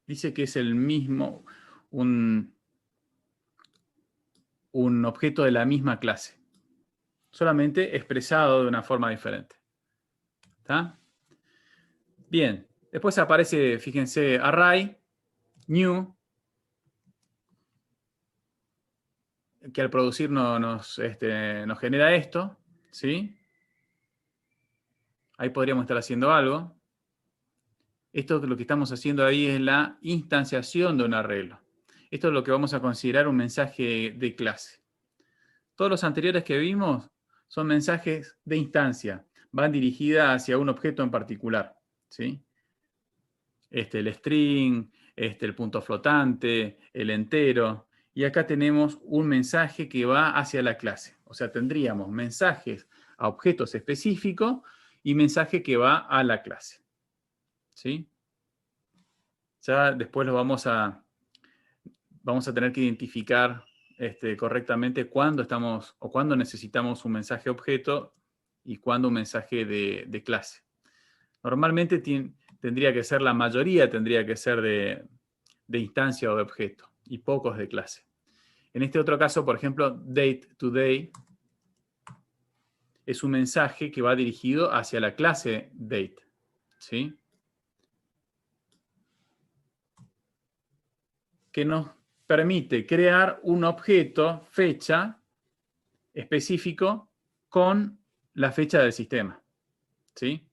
Dice que es el mismo, un objeto de la misma clase, solamente expresado de una forma diferente. ¿Está? Bien, después aparece, fíjense, array, new, que al producir nos genera esto, ¿sí? Ahí podríamos estar haciendo algo. Esto lo que estamos haciendo ahí es la instanciación de un arreglo. Esto es lo que vamos a considerar un mensaje de clase. Todos los anteriores que vimos son mensajes de instancia. Van dirigidas hacia un objeto en particular. ¿Sí? El string, el punto flotante, el entero. Y acá tenemos un mensaje que va hacia la clase. O sea, tendríamos mensajes a objetos específicos y mensaje que va a la clase. ¿Sí? Ya después lo vamos a tener que identificar correctamente cuándo estamos o cuándo necesitamos un mensaje objeto y cuándo un mensaje de clase. Normalmente tendría que ser, la mayoría tendría que ser de instancia o de objeto y pocos de clase. En este otro caso, por ejemplo, date today es un mensaje que va dirigido hacia la clase date. ¿Sí? Que nos permite crear un objeto, fecha, específico con la fecha del sistema. ¿Sí?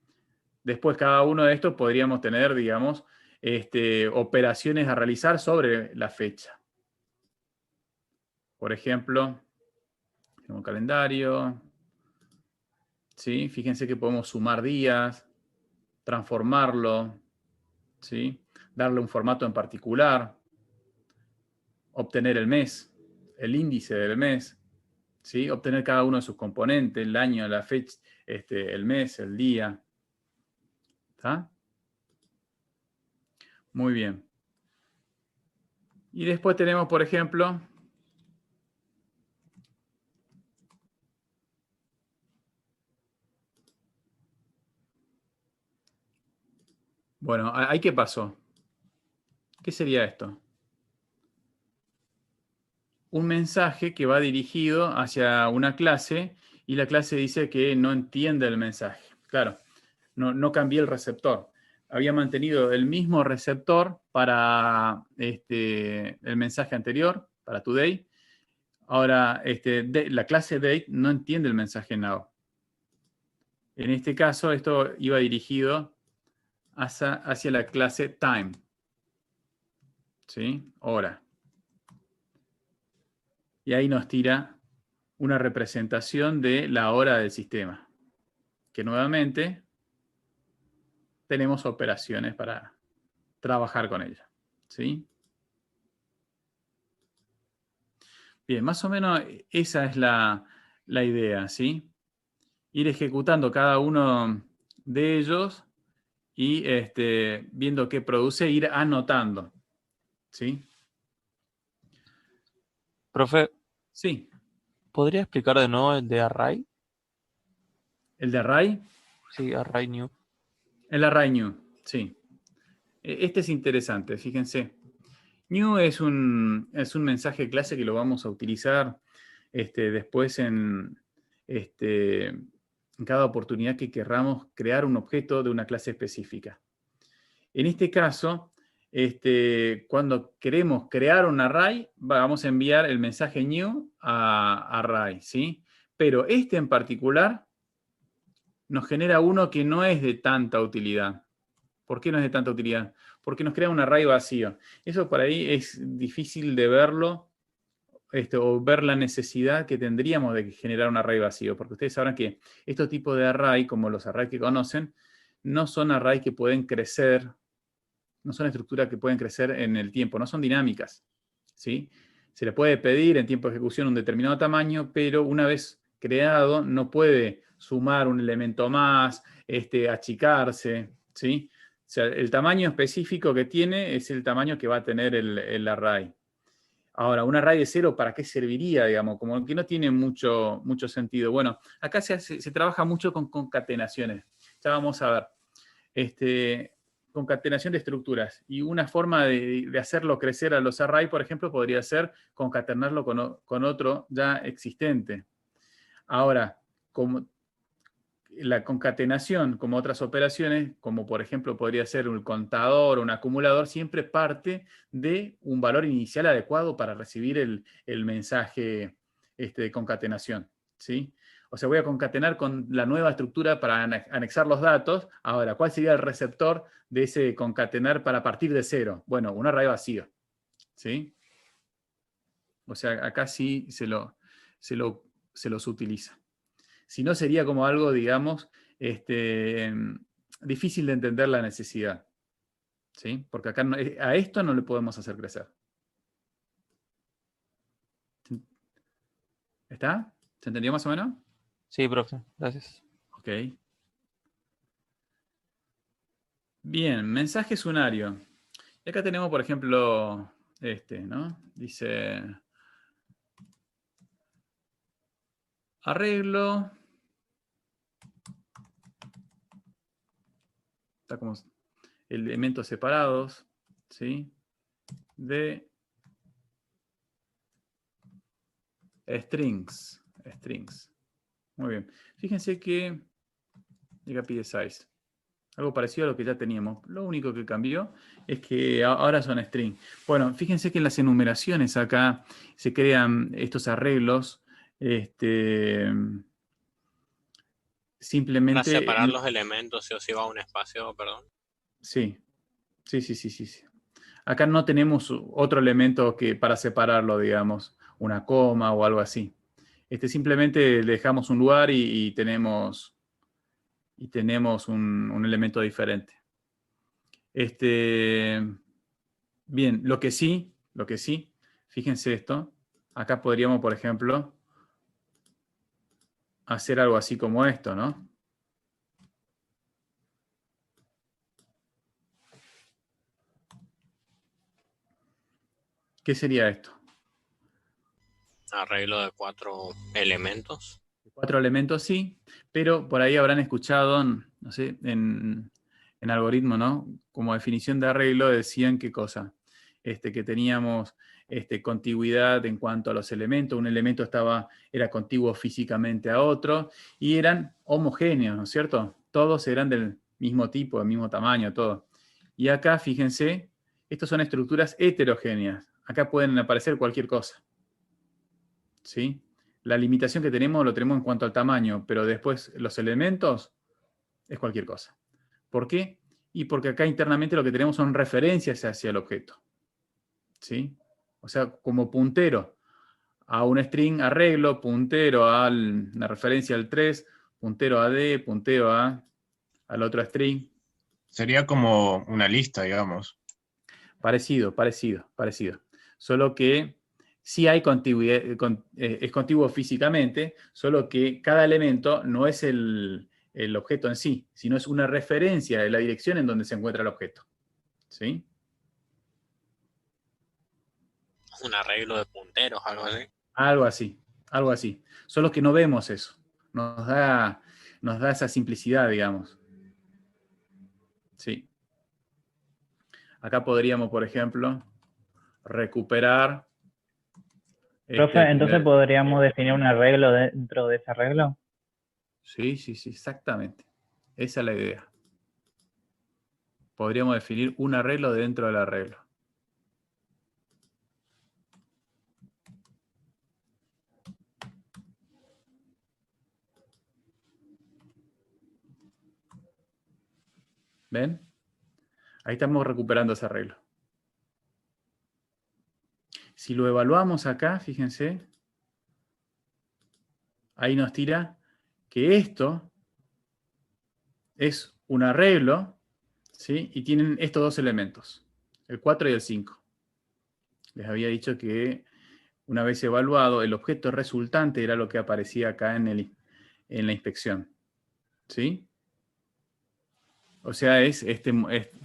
Después, cada uno de estos podríamos tener, digamos, operaciones a realizar sobre la fecha. Por ejemplo, tenemos un calendario. ¿Sí? Fíjense que podemos sumar días, transformarlo, ¿sí? Darle un formato en particular, obtener el mes, el índice del mes, ¿sí? Obtener cada uno de sus componentes, el año, la fecha, el mes, el día. ¿Está? Muy bien. Y después tenemos, por ejemplo, bueno, ¿ahí qué pasó? ¿Qué sería esto? Un mensaje que va dirigido hacia una clase y la clase dice que no entiende el mensaje. Claro, no cambié el receptor. Había mantenido el mismo receptor para el mensaje anterior, para today. Ahora, la clase date no entiende el mensaje now. En este caso, esto iba dirigido hacia la clase time. ¿Sí? Hora. Y ahí nos tira una representación de la hora del sistema. Que nuevamente tenemos operaciones para trabajar con ella. ¿Sí? Bien, más o menos esa es la idea, ¿sí? Ir ejecutando cada uno de ellos y viendo qué produce, ir anotando. ¿Sí? Profe, Sí. ¿podría explicar de nuevo el de array? ¿El de array? Sí, array new. El array new, sí. Este es interesante, fíjense. New es un mensaje clase que lo vamos a utilizar después en cada oportunidad que querramos crear un objeto de una clase específica. En este caso, cuando queremos crear un array, vamos a enviar el mensaje new a array, ¿sí? Pero en particular nos genera uno que no es de tanta utilidad. ¿Por qué no es de tanta utilidad? Porque nos crea un array vacío. Eso por ahí es difícil de verlo o ver la necesidad que tendríamos de generar un array vacío. Porque ustedes sabrán que estos tipos de array, como los arrays que conocen, no son arrays que pueden crecer, no son estructuras que pueden crecer en el tiempo, no son dinámicas. ¿Sí? Se le puede pedir en tiempo de ejecución un determinado tamaño, pero una vez creado no puede sumar un elemento más, achicarse, ¿sí? O sea, el tamaño específico que tiene es el tamaño que va a tener el array. Ahora, un array de 0, ¿para qué serviría? Digamos, como que no tiene mucho sentido. Bueno, acá se trabaja mucho con concatenaciones. Ya vamos a ver. Concatenación de estructuras. Y una forma de hacerlo crecer a los arrays, por ejemplo, podría ser concatenarlo con otro ya existente. Ahora, como la concatenación, como otras operaciones, como por ejemplo podría ser un contador o un acumulador, siempre parte de un valor inicial adecuado para recibir el mensaje de concatenación, ¿sí? O sea, voy a concatenar con la nueva estructura para anexar los datos. Ahora, ¿cuál sería el receptor de ese concatenar para partir de 0? Bueno, un array vacío, ¿sí? O sea, acá sí se los utiliza. Si no, sería como algo, digamos, difícil de entender la necesidad. ¿Sí? Porque acá a esto no le podemos hacer crecer. ¿Está? ¿Se entendió más o menos? Sí, profe, gracias. Ok. Bien, mensaje sunario. Y acá tenemos, por ejemplo, ¿no? Dice... Arreglo... Está como elementos separados, ¿sí? De strings. Muy bien. Fíjense que acá pide size. Algo parecido a lo que ya teníamos. Lo único que cambió es que ahora son string. Bueno, fíjense que en las enumeraciones acá se crean estos arreglos. Simplemente... Para separar los elementos, si o si va a un espacio, perdón. Sí. Acá no tenemos otro elemento para separarlo, digamos, una coma o algo así. Simplemente le dejamos un lugar y tenemos un elemento diferente. Bien, lo que sí, fíjense esto. Acá podríamos, por ejemplo, hacer algo así como esto, ¿no? ¿Qué sería esto? Arreglo de 4 elementos. 4 elementos sí, pero por ahí habrán escuchado, no sé, en algoritmo, ¿no? Como definición de arreglo decían qué cosa. Que teníamos contigüidad en cuanto a los elementos. Un elemento era contiguo físicamente a otro y eran homogéneos, ¿no es cierto? Todos eran del mismo tipo, del mismo tamaño, todo. Y acá, fíjense, estas son estructuras heterogéneas. Acá pueden aparecer cualquier cosa. ¿Sí? La limitación que tenemos lo tenemos en cuanto al tamaño, pero después los elementos es cualquier cosa. ¿Por qué? Y porque acá internamente lo que tenemos son referencias hacia el objeto. ¿Sí? O sea, como puntero a un string arreglo, puntero a la referencia al 3, puntero a D, puntero al otro string. Sería como una lista, digamos. Parecido. Solo que sí hay continuidad, es contiguo físicamente, solo que cada elemento no es el objeto en sí, sino es una referencia de la dirección en donde se encuentra el objeto. ¿Sí? Un arreglo de punteros, algo así. Algo así. Solo que no vemos eso. Nos da esa simplicidad, digamos. Sí. Acá podríamos, por ejemplo, recuperar... Profe, entonces podríamos definir un arreglo dentro de ese arreglo. Sí, exactamente. Esa es la idea. Podríamos definir un arreglo dentro del arreglo. ¿Ven? Ahí estamos recuperando ese arreglo. Si lo evaluamos acá, fíjense, ahí nos tira que esto es un arreglo, ¿sí? Y tienen estos dos elementos, el 4 y el 5. Les había dicho que una vez evaluado, el objeto resultante era lo que aparecía acá en la inspección. ¿Sí? O sea, es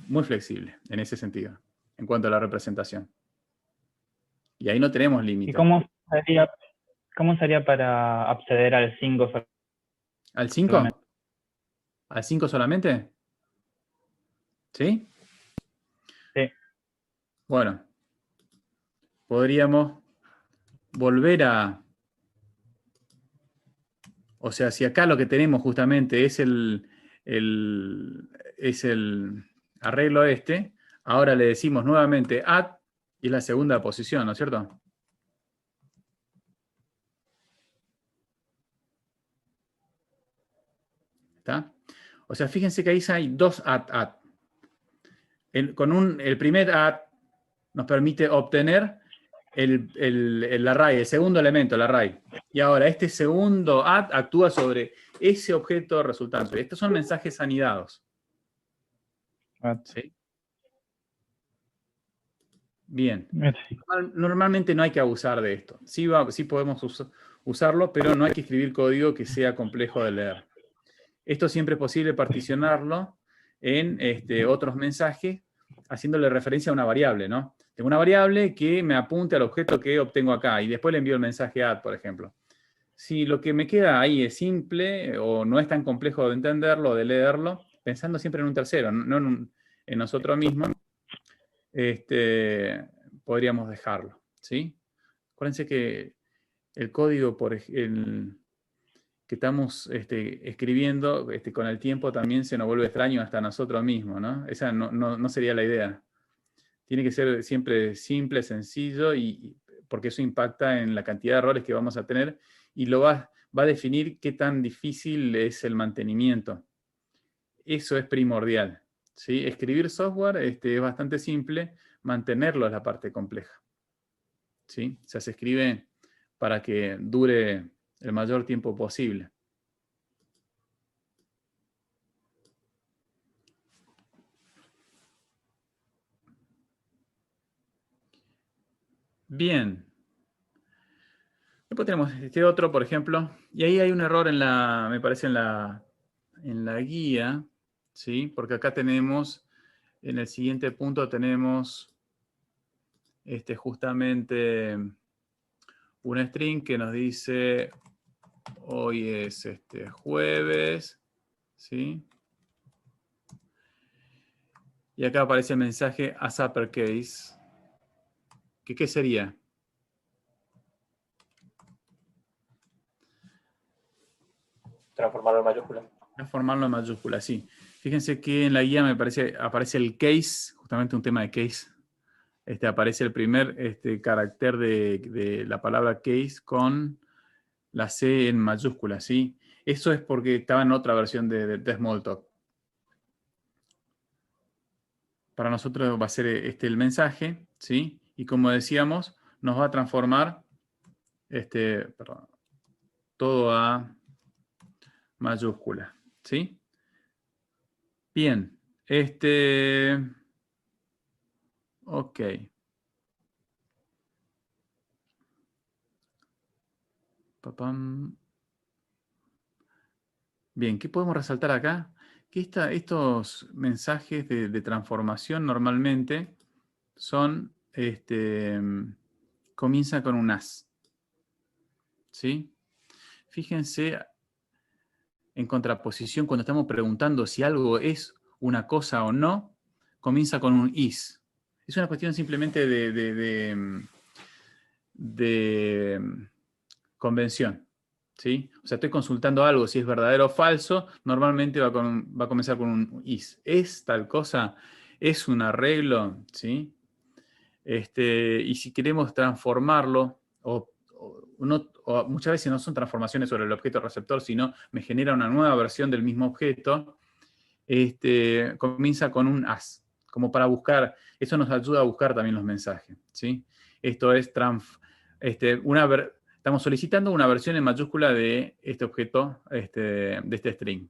muy flexible en ese sentido, en cuanto a la representación. Y ahí no tenemos límite. ¿Y cómo sería para acceder al 5? ¿Al 5? ¿Al 5 solamente? ¿Sí? Sí. Bueno, podríamos volver a... O sea, si acá lo que tenemos justamente es el arreglo ahora le decimos nuevamente add y es la segunda posición, ¿no es cierto? ¿Está? O sea, fíjense que ahí hay dos add. El primer add nos permite obtener el array, el segundo elemento, el array. Y ahora este segundo add actúa sobre ese objeto resultante. Estos son mensajes anidados. ¿Sí? Bien. Normalmente no hay que abusar de esto. Sí podemos usarlo, pero no hay que escribir código que sea complejo de leer. Esto siempre es posible particionarlo en otros mensajes, haciéndole referencia a una variable, ¿no? Tengo una variable que me apunte al objeto que obtengo acá y después le envío el mensaje add, por ejemplo. Si lo que me queda ahí es simple o no es tan complejo de entenderlo, de leerlo, pensando siempre en un tercero, no en nosotros mismos, podríamos dejarlo, ¿sí? Acuérdense que el código que estamos escribiendo con el tiempo también se nos vuelve extraño hasta nosotros mismos, ¿no? Esa no sería la idea. Tiene que ser siempre simple, sencillo, porque eso impacta en la cantidad de errores que vamos a tener y lo va a definir qué tan difícil es el mantenimiento. Eso es primordial, ¿sí? Escribir software es bastante simple, mantenerlo es la parte compleja, ¿sí? O sea, se escribe para que dure el mayor tiempo posible. Bien. Después tenemos este otro, por ejemplo, y ahí hay un error me parece en la guía, ¿sí? Porque acá tenemos, en el siguiente punto tenemos justamente un string que nos dice hoy es jueves, ¿sí? Y acá aparece el mensaje as uppercase. ¿Qué sería? Transformarlo en mayúscula. Transformarlo en mayúscula, sí. Fíjense que en la guía aparece el case, justamente un tema de case. Aparece el primer carácter de la palabra case con la C en mayúscula, ¿sí? Eso es porque estaba en otra versión de Smalltalk. Para nosotros va a ser el mensaje, ¿sí? Y como decíamos, nos va a transformar todo a mayúscula, ¿sí? Bien, ok. Papam. Bien, ¿qué podemos resaltar acá? Que estos mensajes de transformación normalmente son, comienzan con un as, ¿sí? Fíjense en contraposición cuando estamos preguntando si algo es una cosa o no, comienza con un is. Es una cuestión simplemente de convención, ¿sí? O sea, estoy consultando algo, si es verdadero o falso, normalmente va a comenzar con un is. ¿Es tal cosa? ¿Es un arreglo? ¿Sí? Y si queremos transformarlo, o muchas veces no son transformaciones sobre el objeto receptor, sino me genera una nueva versión del mismo objeto, comienza con un as, como para buscar, eso nos ayuda a buscar también los mensajes, ¿sí? Esto es estamos solicitando una versión en mayúscula de este objeto, de este string,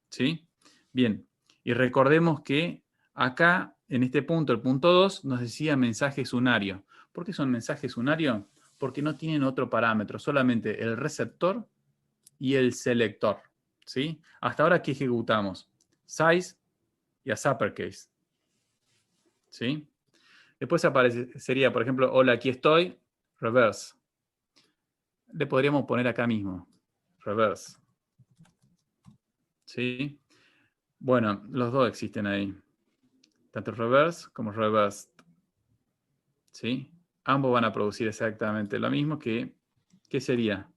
¿sí? Bien, y recordemos que acá, en este punto, el punto 2, nos decía mensajes unario. ¿Por qué son mensajes unario? Porque no tienen otro parámetro, solamente el receptor y el selector, ¿sí? Hasta ahora, ¿qué ejecutamos? Size y as uppercase, ¿sí? Después sería, por ejemplo, hola, aquí estoy, reverse. Le podríamos poner acá mismo, reverse, ¿sí? Bueno, los dos existen ahí. Tanto reverse como reversed, ¿sí? Ambos van a producir exactamente lo mismo que, ¿qué sería?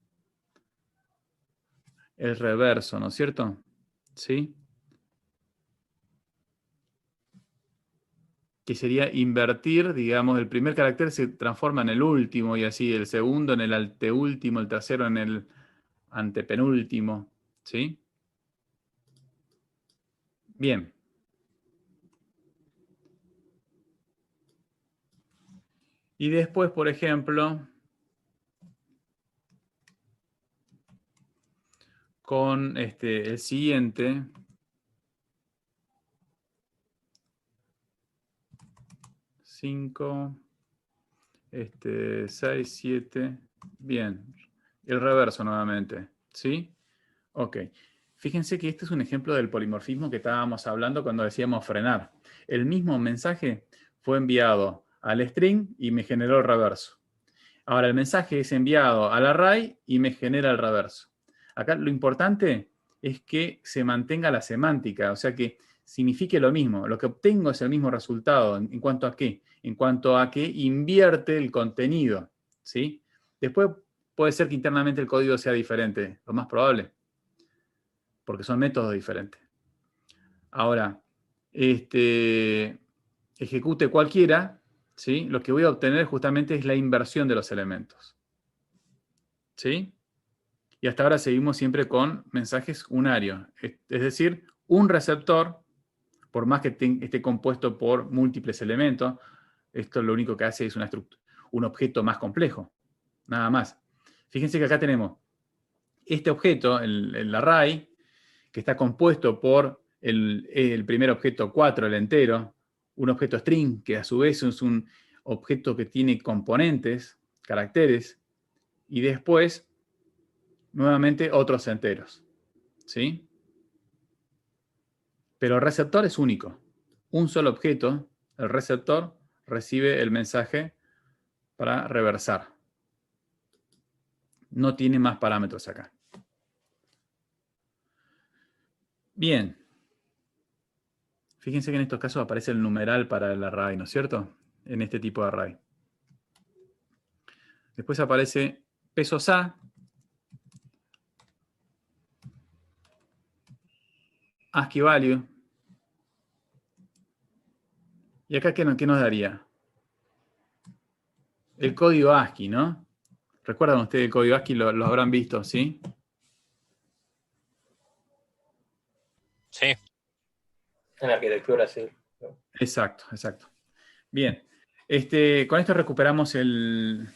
El reverso, ¿no es cierto? ¿Sí? Que sería invertir, digamos, el primer carácter se transforma en el último y así, el segundo en el anteúltimo, el tercero en el antepenúltimo, ¿sí? Bien. Y después, por ejemplo, con el siguiente, 5, 6, 7, bien. El reverso nuevamente, ¿sí? Ok. Fíjense que este es un ejemplo del polimorfismo que estábamos hablando cuando decíamos frenar. El mismo mensaje fue enviado al string y me generó el reverso. Ahora el mensaje es enviado al array y me genera el reverso. Acá lo importante es que se mantenga la semántica, o sea que signifique lo mismo. Lo que obtengo es el mismo resultado. ¿En cuanto a qué? En cuanto a que invierte el contenido, ¿sí? Después puede ser que internamente el código sea diferente, lo más probable, porque son métodos diferentes. Ahora, ejecute cualquiera, ¿sí? Lo que voy a obtener justamente es la inversión de los elementos, ¿sí? Y hasta ahora seguimos siempre con mensajes unarios, es decir, un receptor, por más que esté compuesto por múltiples elementos, esto lo único que hace es un objeto más complejo, nada más. Fíjense que acá tenemos este objeto, el array, que está compuesto por el primer objeto 4, el entero, un objeto string, que a su vez es un objeto que tiene componentes, caracteres, y después, nuevamente, otros enteros, ¿sí? Pero el receptor es único. Un solo objeto, el receptor, recibe el mensaje para reversar. No tiene más parámetros acá. Bien. Fíjense que en estos casos aparece el numeral para el array, ¿no es cierto? En este tipo de array. Después aparece pesos A, ASCII value. ¿Y acá qué nos daría? El código ASCII, ¿no? ¿Recuerdan ustedes el código ASCII? Lo habrán visto, ¿sí? Sí. En arquitectura, sí. Exacto, exacto. Bien. Con esto recuperamos el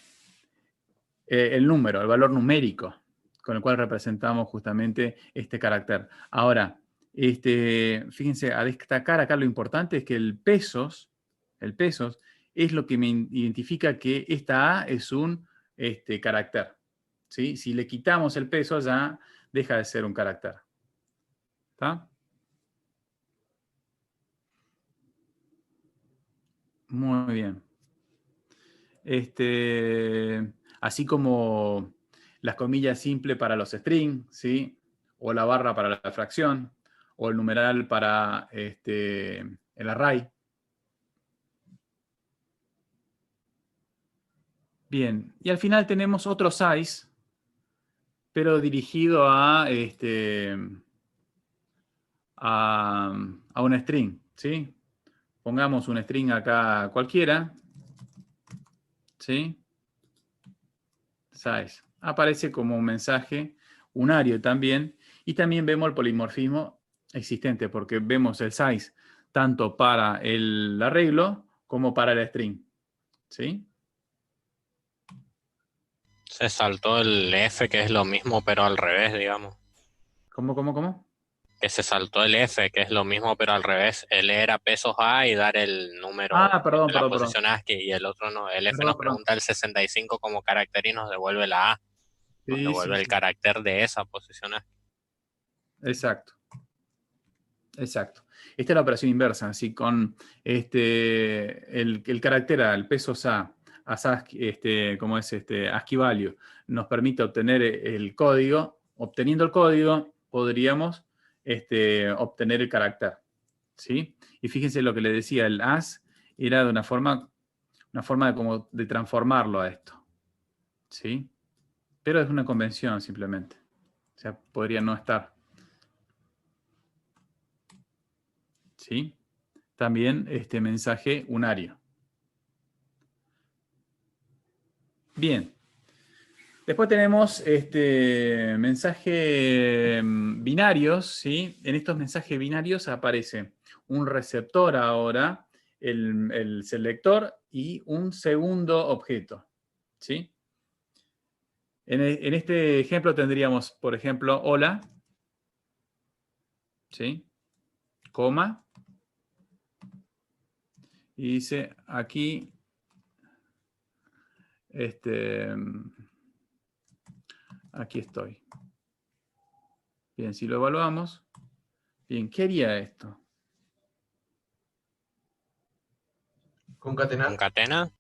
número, el valor numérico, con el cual representamos justamente este carácter. Ahora, fíjense, a destacar acá lo importante es que el pesos es lo que me identifica que esta A es un carácter. ¿Sí? Si le quitamos el peso, ya deja de ser un carácter. ¿Está? Muy bien. Así como las comillas simples para los strings, ¿sí? O la barra para la fracción, o el numeral para el array. Bien, y al final tenemos otro size, pero dirigido a un string, ¿sí? Pongamos un string acá cualquiera, ¿sí? Size. Aparece como un mensaje unario también, y también vemos el polimorfismo existente, porque vemos el size tanto para el arreglo como para el string, ¿sí? Se saltó el F, que es lo mismo, pero al revés, digamos. ¿Cómo? Que se saltó el F, que es lo mismo, pero al revés. El E era pesos A y dar el número Perdón, de la posición ASCII, y el otro no. El F nos pregunta el 65 como carácter y nos devuelve la A. Nos devuelve el carácter de esa posición ASCII. Exacto. Exacto. Esta es la operación inversa, así con el carácter A, el pesos A, como es ASCII value, nos permite obtener el código. Obteniendo el código, podríamos obtener el carácter, ¿sí? Y fíjense lo que le decía, el as era de una forma de transformarlo a esto, ¿sí? Pero es una convención simplemente. O sea, podría no estar. ¿Sí? También mensaje unario. Bien. Después tenemos mensajes binarios, ¿sí? En estos mensajes binarios aparece un receptor ahora, el selector y un segundo objeto, ¿sí? En este ejemplo tendríamos, por ejemplo, hola, ¿sí? Coma. Y dice aquí, aquí estoy. Bien, si lo evaluamos. Bien, ¿qué haría esto? ¿Concatenar? ¿Concatena?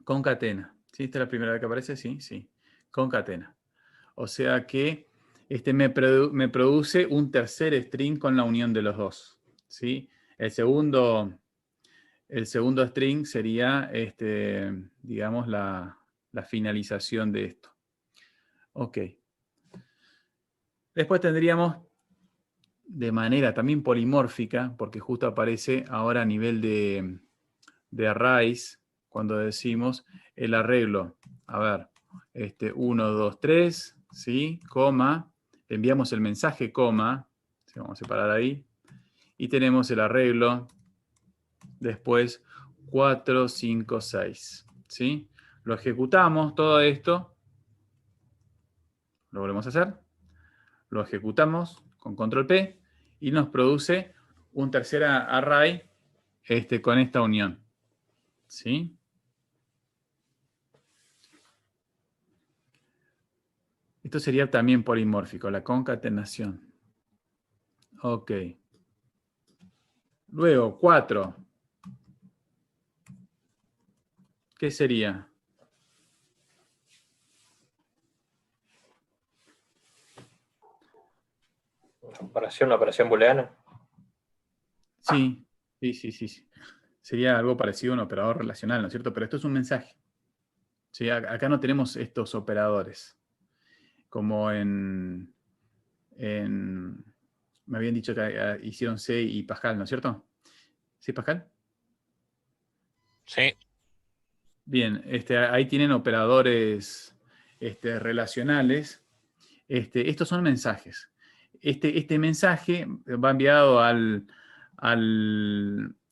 Concatena. ¿Sí? ¿Esta es la primera vez que aparece? Sí, sí. Concatena. O sea que me produce un tercer string con la unión de los dos. ¿Sí? El segundo string sería, digamos, la finalización de esto. Ok. Después tendríamos de manera también polimórfica, porque justo aparece ahora a nivel de arrays, cuando decimos el arreglo. A ver, 1, 2, 3, ¿sí? Coma, enviamos el mensaje coma, ¿sí? Vamos a separar ahí, y tenemos el arreglo, después 4, 5, 6, ¿sí? Lo ejecutamos, todo esto, lo volvemos a hacer, lo ejecutamos con control P, y nos produce un tercer array con esta unión, ¿sí? Esto sería también polimórfico, la concatenación. Ok. Luego, 4. ¿Qué sería? Una operación booleana. Sí. Sería algo parecido a un operador relacional, ¿no es cierto? Pero esto es un mensaje. ¿Sí? Acá no tenemos estos operadores. Como me habían dicho que hicieron C y Pascal, ¿no es cierto? ¿Sí, Pascal? Sí. Bien, ahí tienen operadores relacionales. Estos son mensajes. Este mensaje va enviado al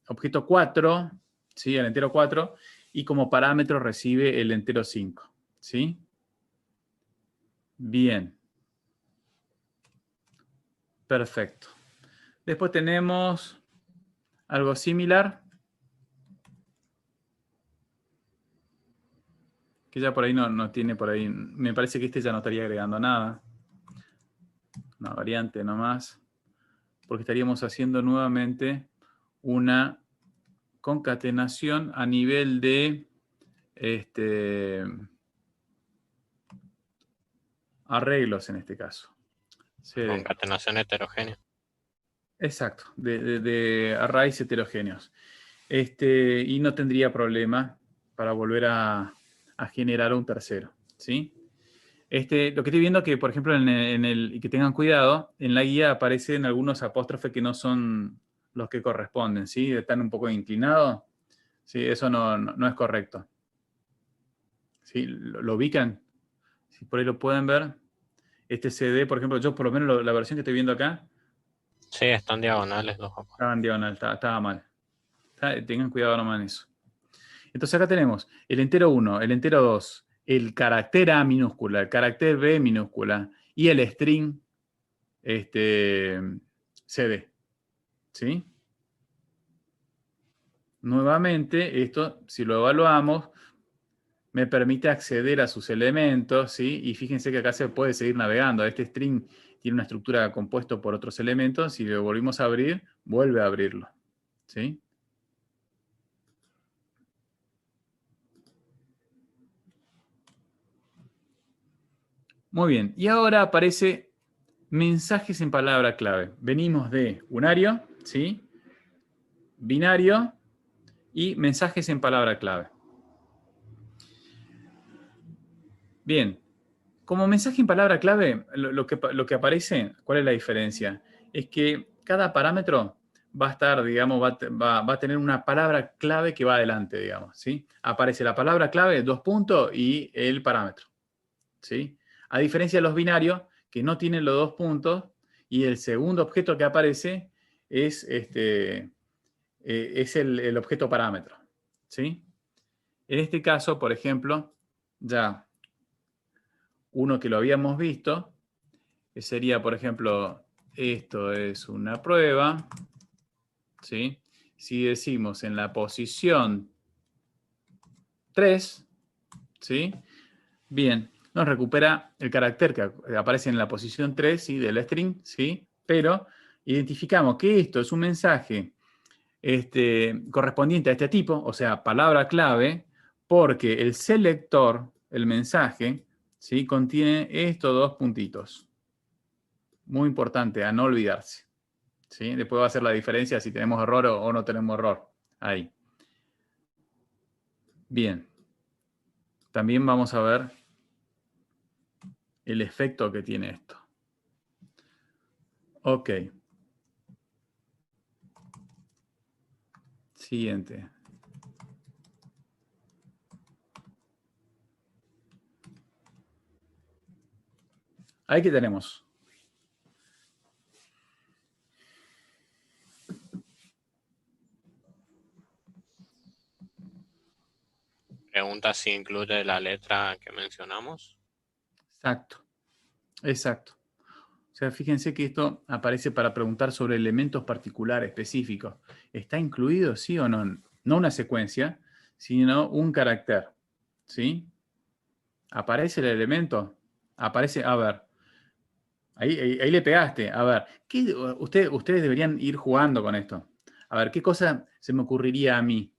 objeto 4, ¿sí? Al entero 4, y como parámetro recibe el entero 5. ¿Sí? Bien. Perfecto. Después tenemos algo similar, que ya por ahí no tiene por ahí. Me parece que ya no estaría agregando nada. Una variante nomás. Porque estaríamos haciendo nuevamente una concatenación a nivel de arreglos en este caso. Concatenación heterogénea. Exacto, de arrays heterogéneos. Y no tendría problema para volver a generar un tercero, ¿sí? Lo que estoy viendo que, por ejemplo, y que tengan cuidado, en la guía aparecen algunos apóstrofes que no son los que corresponden, ¿sí? Están un poco inclinados. Sí, eso no es correcto. ¿Sí? ¿Lo ubican? Si por ahí lo pueden ver. Este CD, por ejemplo, yo por lo menos la versión que estoy viendo acá. Sí, están diagonales los apóstrofes. Estaban diagonal, estaba mal. Tengan cuidado nomás en eso. Entonces acá tenemos el entero 1, el entero 2, el carácter A minúscula, el carácter B minúscula y el string CD. ¿Sí? Nuevamente, esto, si lo evaluamos, me permite acceder a sus elementos, ¿sí? Y fíjense que acá se puede seguir navegando. Este string tiene una estructura compuesta por otros elementos. Si lo volvimos a abrir, vuelve a abrirlo, ¿sí? Muy bien. Y ahora aparece mensajes en palabra clave. Venimos de unario, ¿sí? Binario y mensajes en palabra clave. Bien. Como mensaje en palabra clave, lo que aparece, ¿cuál es la diferencia? Es que cada parámetro va a estar, digamos, va a tener una palabra clave que va adelante, digamos, ¿sí? Aparece la palabra clave, 2 puntos y el parámetro, ¿sí? A diferencia de los binarios, que no tienen los 2 puntos, y el segundo objeto que aparece es el objeto parámetro, ¿sí? En este caso, por ejemplo, ya uno que lo habíamos visto, que sería, por ejemplo, esto es una prueba, ¿sí? Si decimos en la posición 3, ¿sí? Bien, nos recupera el carácter que aparece en la posición 3, ¿sí? Del string, ¿sí? Pero identificamos que esto es un mensaje correspondiente a este tipo, o sea, palabra clave, porque el selector, el mensaje, ¿sí? Contiene estos 2 puntitos. Muy importante, a no olvidarse. ¿Sí? Después va a ser la diferencia si tenemos error o no tenemos error. Ahí. Bien. También vamos a ver el efecto que tiene esto. Ok. Siguiente. Ahí que tenemos. Pregunta si incluye la letra que mencionamos. Exacto. Exacto. O sea, fíjense que esto aparece para preguntar sobre elementos particulares específicos. ¿Está incluido, sí o no? No una secuencia, sino un carácter. ¿Sí? ¿Aparece el elemento? Aparece, a ver. Ahí le pegaste. A ver, ustedes deberían ir jugando con esto. A ver, ¿qué cosa se me ocurriría a mí?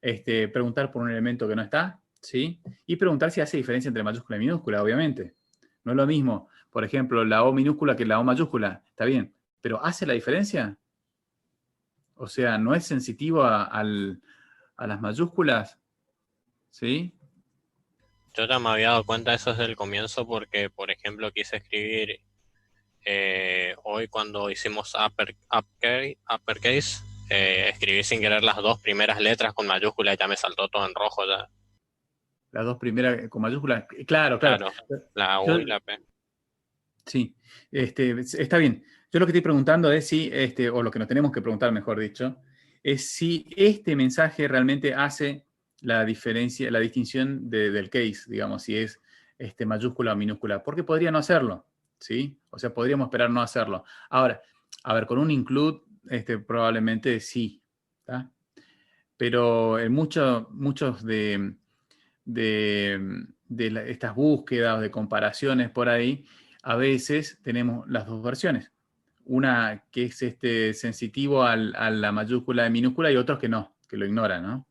preguntar por un elemento que no está, ¿sí? Y preguntar si hace diferencia entre mayúscula y minúscula, obviamente. No es lo mismo, por ejemplo, la O minúscula que la O mayúscula, está bien, pero ¿hace la diferencia? O sea, ¿no es sensitivo a las mayúsculas? ¿Sí? Yo ya me había dado cuenta de eso desde el comienzo porque, por ejemplo, quise escribir hoy cuando hicimos uppercase, escribí sin querer las 2 primeras letras con mayúscula y ya me saltó todo en rojo ya. Las 2 primeras con mayúsculas. Claro. La U y la P. Sí, está bien. Yo lo que estoy preguntando es si, o lo que nos tenemos que preguntar, mejor dicho, es si este mensaje realmente hace la diferencia, la distinción del case, digamos, si es mayúscula o minúscula, porque podría no hacerlo, ¿sí? O sea, podríamos esperar no hacerlo. Ahora, a ver, con un include, probablemente sí, ¿tá? Pero en muchos de estas búsquedas, de comparaciones por ahí, a veces tenemos las dos versiones. Una que es sensitivo a la mayúscula y minúscula y otros que no, que lo ignoran, ¿no?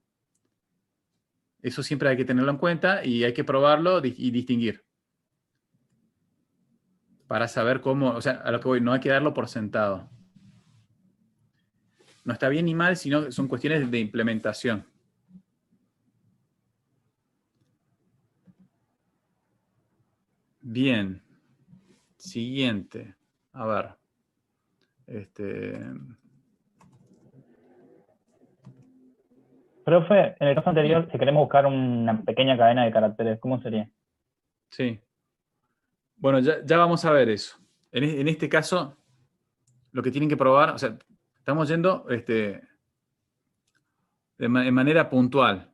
Eso siempre hay que tenerlo en cuenta y hay que probarlo y distinguir. Para saber cómo, o sea, a lo que voy, no hay que darlo por sentado. No está bien ni mal, sino son cuestiones de implementación. Bien. Siguiente. A ver. Profe, en el caso anterior, si queremos buscar una pequeña cadena de caracteres, ¿cómo sería? Sí. Bueno, ya vamos a ver eso. En este caso, lo que tienen que probar, o sea, estamos yendo de manera puntual.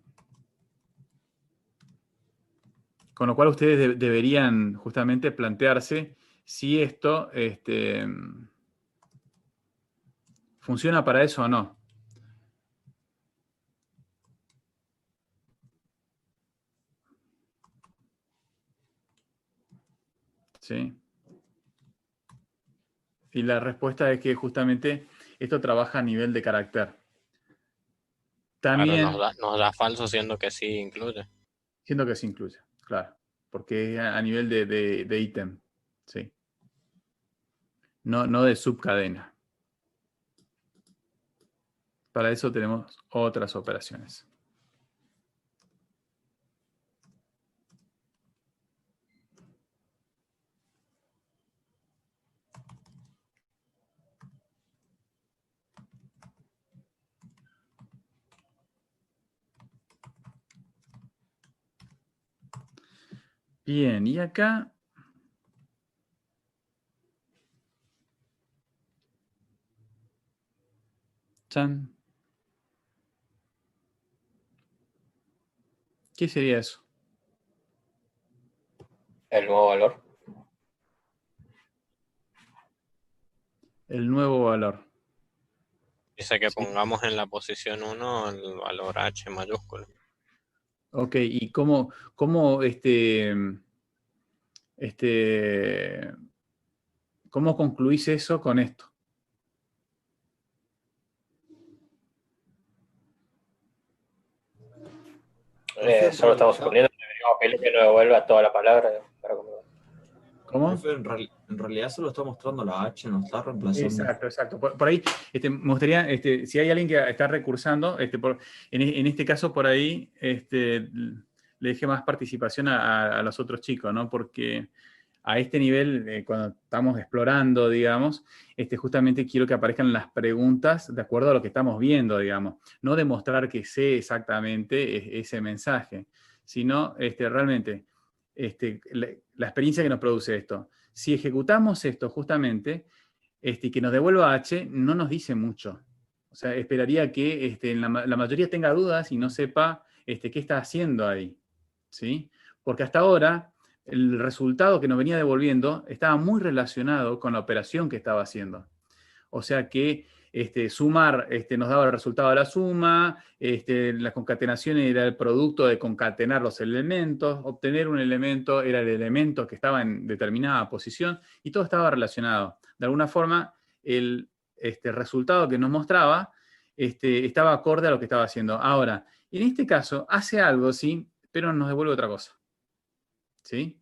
Con lo cual ustedes deberían justamente plantearse si esto funciona para eso o no. ¿Sí? Y la respuesta es que justamente esto trabaja a nivel de carácter. También, Claro, nos da falso siendo que sí incluye. Siendo que sí incluye, claro. Porque es a nivel de ítem. Sí. No de subcadena. Para eso tenemos otras operaciones. Bien, y acá chan. ¿Qué sería eso? El nuevo valor. El nuevo valor. Dice que pongamos en la posición 1 el valor H mayúsculo. Ok, ¿y cómo cómo concluís eso con esto? Solo estamos suponiendo que deberíamos pedirle que nos devuelva toda la palabra para comprobar. ¿Cómo? En realidad solo está mostrando la H, no está reemplazando. Exacto. Por ahí me gustaría, si hay alguien que está recursando, en este caso por ahí le dejé más participación a los otros chicos, ¿no? Porque a este nivel, cuando estamos explorando, digamos, justamente quiero que aparezcan las preguntas de acuerdo a lo que estamos viendo, digamos. No demostrar que sé exactamente ese mensaje, sino realmente la experiencia que nos produce esto. Si ejecutamos esto justamente, y que nos devuelva H, no nos dice mucho. O sea, esperaría que la mayoría tenga dudas y no sepa qué está haciendo ahí. ¿Sí? Porque hasta ahora el resultado que nos venía devolviendo estaba muy relacionado con la operación que estaba haciendo. O sea que sumar nos daba el resultado de la suma, la concatenación era el producto de concatenar los elementos, obtener un elemento era el elemento que estaba en determinada posición y todo estaba relacionado. De alguna forma, el resultado que nos mostraba estaba acorde a lo que estaba haciendo. Ahora, En este caso, hace algo, ¿sí? Pero nos devuelve otra cosa. ¿Sí?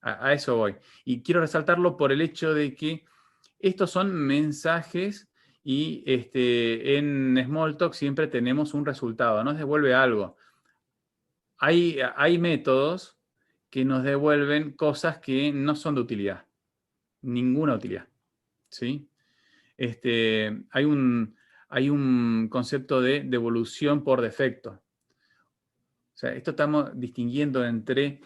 A eso voy. Y quiero resaltarlo por el hecho de que estos son mensajes y en Smalltalk siempre tenemos un resultado, nos devuelve algo. Hay métodos que nos devuelven cosas que no son de utilidad. Ninguna utilidad. ¿Sí? Hay un concepto de devolución por defecto. O sea, esto estamos distinguiendo entre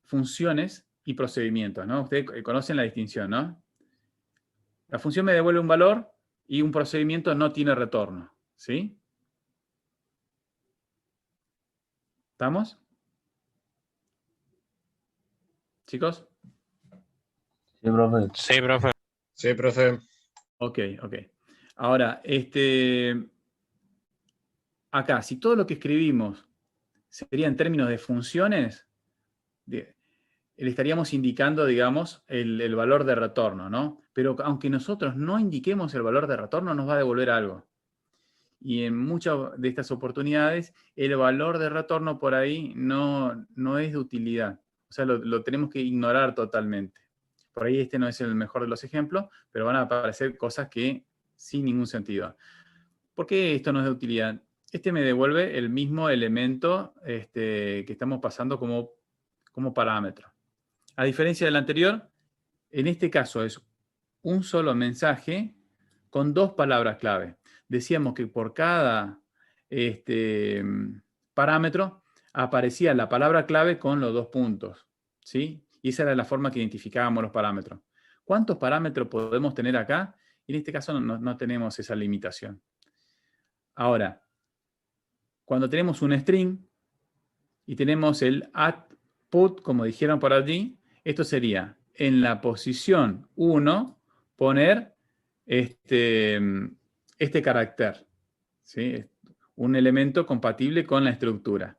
funciones y procedimientos, ¿no? Ustedes conocen la distinción, ¿no? La función me devuelve un valor y un procedimiento no tiene retorno, ¿sí? ¿Estamos? ¿Chicos? Sí, profe. Sí, profe. Sí, profe. Ok. Ahora, acá, si todo lo que escribimos sería en términos de funciones, le estaríamos indicando, digamos, el valor de retorno, ¿no? Pero aunque nosotros no indiquemos el valor de retorno, nos va a devolver algo. Y en muchas de estas oportunidades, el valor de retorno por ahí no es de utilidad. O sea, lo tenemos que ignorar totalmente. Por ahí no es el mejor de los ejemplos, pero van a aparecer cosas que sin ningún sentido. ¿Por qué esto no es de utilidad? Me devuelve el mismo elemento que estamos pasando como parámetro. A diferencia del anterior, en este caso es un solo mensaje con 2 palabras clave. Decíamos que por cada parámetro aparecía la palabra clave con los 2 puntos, ¿sí? Y esa era la forma que identificábamos los parámetros. ¿Cuántos parámetros podemos tener acá? En este caso no tenemos esa limitación. Ahora, cuando tenemos un string y tenemos el @put, como dijeron por allí, esto sería en la posición 1 poner este carácter, ¿sí? Un elemento compatible con la estructura.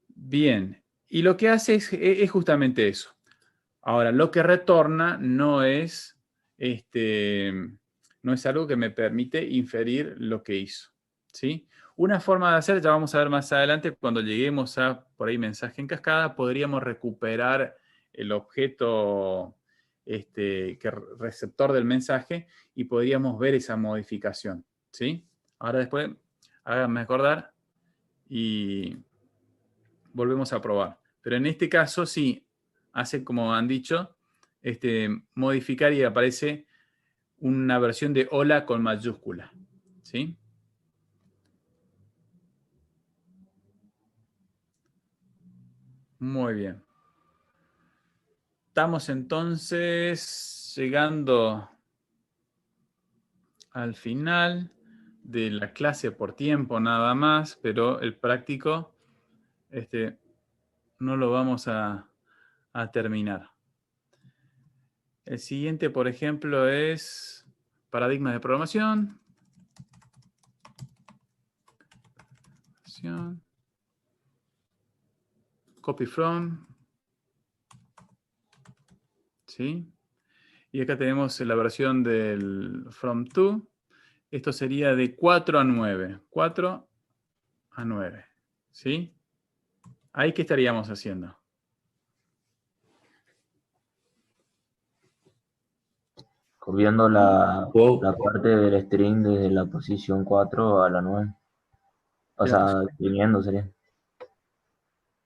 Bien, y lo que hace es justamente eso. Ahora, lo que retorna no es algo que me permite inferir lo que hizo, ¿sí? Una forma de hacer, ya vamos a ver más adelante, cuando lleguemos a, por ahí, mensaje en cascada, podríamos recuperar el objeto receptor del mensaje y podríamos ver esa modificación, ¿sí? Ahora después, háganme acordar y volvemos a probar. Pero en este caso, sí, hace como han dicho, modificar y aparece una versión de hola con mayúscula, ¿sí? Muy bien. Estamos entonces llegando al final de la clase por tiempo nada más, pero el práctico no lo vamos a terminar. El siguiente, por ejemplo, es paradigmas de programación. Copy from. ¿Sí? Y acá tenemos la versión del from to. Esto sería de 4 a 9. 4 a 9. ¿Sí? ¿Ahí qué estaríamos haciendo? Copiando la parte del string desde la posición 4 a la 9. O sea, imprimiendo sería.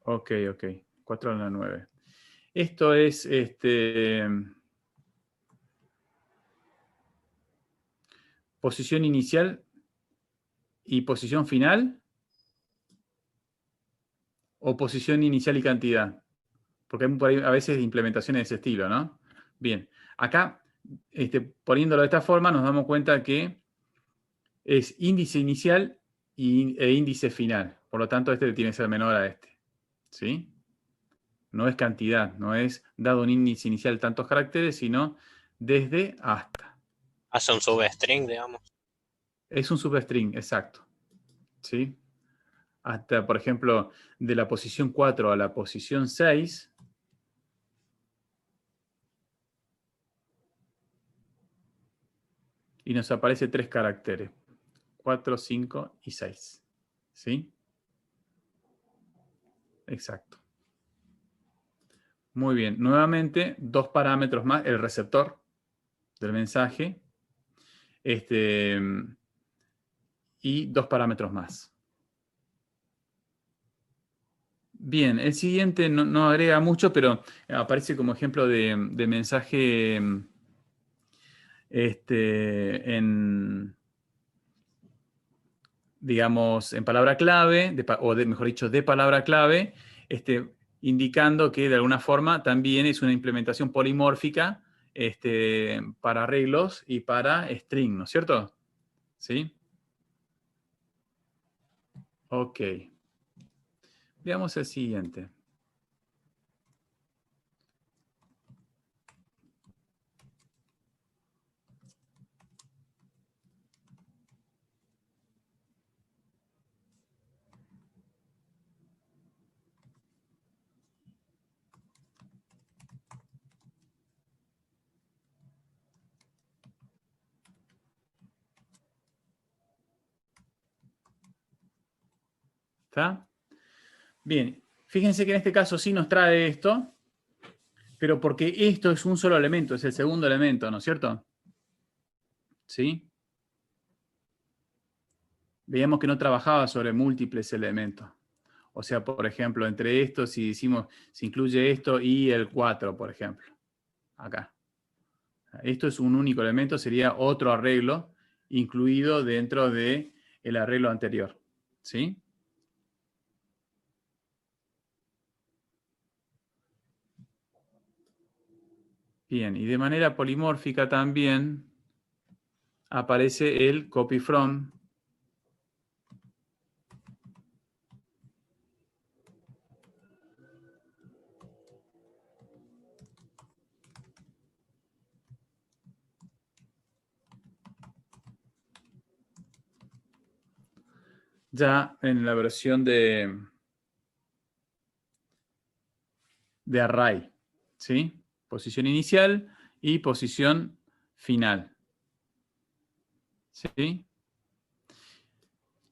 Ok. 4 a la 9. Esto es posición inicial y posición final, o posición inicial y cantidad. Porque hay por ahí a veces implementaciones de ese estilo, ¿no? Bien. Acá, poniéndolo de esta forma, nos damos cuenta que es índice inicial e índice final. Por lo tanto, tiene que ser menor a este. ¿Sí? No es cantidad, no es dado un índice inicial tantos caracteres, sino desde hasta. Hace un substring, digamos. Es un substring, exacto. ¿Sí? Hasta, por ejemplo, de la posición 4 a la posición 6, y nos aparece 3 caracteres. 4, 5 y 6. ¿Sí? Exacto. Muy bien. Nuevamente, 2 parámetros más. El receptor del mensaje. Y 2 parámetros más. Bien, el siguiente no agrega mucho, pero aparece como ejemplo de mensaje digamos, en palabra clave, mejor dicho, de palabra clave, indicando que de alguna forma también es una implementación polimórfica para arreglos y para string, ¿no es cierto? ¿Sí? Ok. Veamos el siguiente. ¿Está? Bien, fíjense que en este caso sí nos trae esto, pero porque esto es un solo elemento, es el segundo elemento, ¿no es cierto? ¿Sí? Veíamos que no trabajaba sobre múltiples elementos. O sea, por ejemplo, entre estos, si decimos, se incluye esto y el 4, por ejemplo. Acá. Esto es un único elemento, sería otro arreglo incluido dentro del arreglo anterior. ¿Sí? Bien, y de manera polimórfica también aparece el copy from. Ya en la versión de array. ¿Sí? Posición inicial y posición final. ¿Sí?